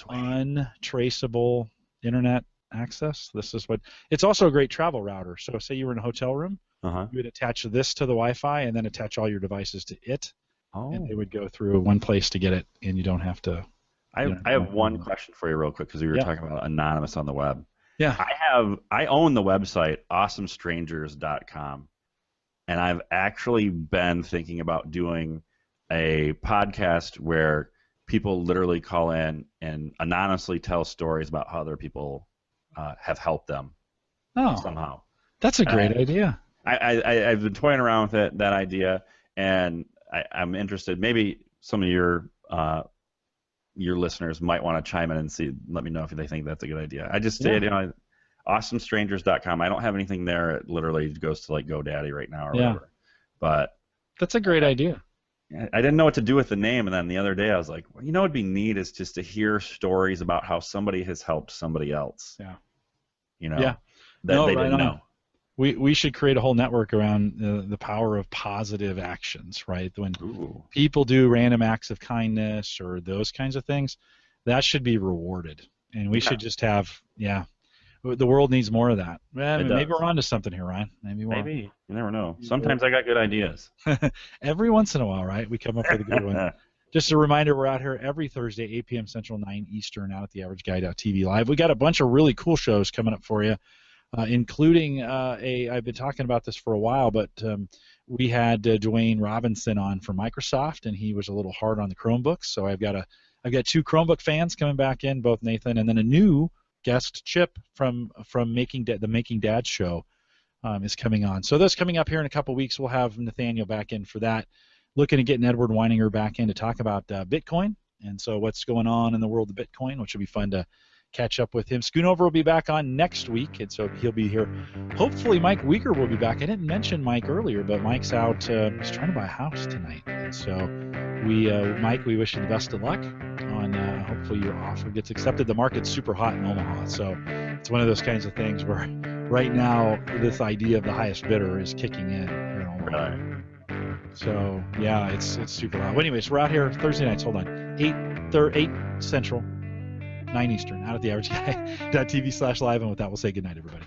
untraceable internet access, this is what, it's also a great travel router. So say you were in a hotel room, you would attach this to the Wi-Fi and then attach all your devices to it, and it would go through one place to get it, and you don't have to. I have one question for you real quick, because we were talking about anonymous on the web. Yeah. I own the website awesomestrangers.com, and I've actually been thinking about doing a podcast where people literally call in and anonymously tell stories about how other people have helped them somehow. That's a great idea. I've been toying around with that idea, and I'm interested. Maybe some of your listeners might want to chime in and let me know if they think that's a good idea. I just did, awesomestrangers.com. I don't have anything there. It literally goes to like GoDaddy right now or whatever. But that's a great idea. I didn't know what to do with the name, and then the other day I was like, well, what'd be neat is just to hear stories about how somebody has helped somebody else. Yeah. That they didn't know. We should create a whole network around the power of positive actions, right? When people do random acts of kindness or those kinds of things, that should be rewarded. And we should just have, the world needs more of that. Maybe we're onto something here, Ryan. Maybe. You never know. Sometimes I got good ideas. Every once in a while, right? We come up with a good one. Just a reminder, we're out here every Thursday, 8 p.m. Central, 9 Eastern, out at theaverageguy.tv live. We got a bunch of really cool shows coming up for you. Including I've been talking about this for a while, but we had Dwayne Robinson on from Microsoft, and he was a little hard on the Chromebooks. So I've got two Chromebook fans coming back in, both Nathan, and then a new guest, Chip, from the Making Dad show is coming on. So those coming up here in a couple weeks. We'll have Nathaniel back in for that. Looking at getting Edward Weininger back in to talk about Bitcoin, and so what's going on in the world of Bitcoin, which will be fun to catch up with him. Schoonover will be back on next week, and so he'll be here. Hopefully Mike Weeker will be back. I didn't mention Mike earlier, but Mike's out. He's trying to buy a house tonight, and so Mike, we wish you the best of luck on hopefully your offer gets accepted. The market's super hot in Omaha, so it's one of those kinds of things where right now this idea of the highest bidder is kicking in here in Omaha. Really? So yeah, it's super hot. Well, anyways, we're out here Thursday nights. Hold on, 8 Central, 9 Eastern, out at theaverageguy.tv/live, and with that, we'll say goodnight, everybody.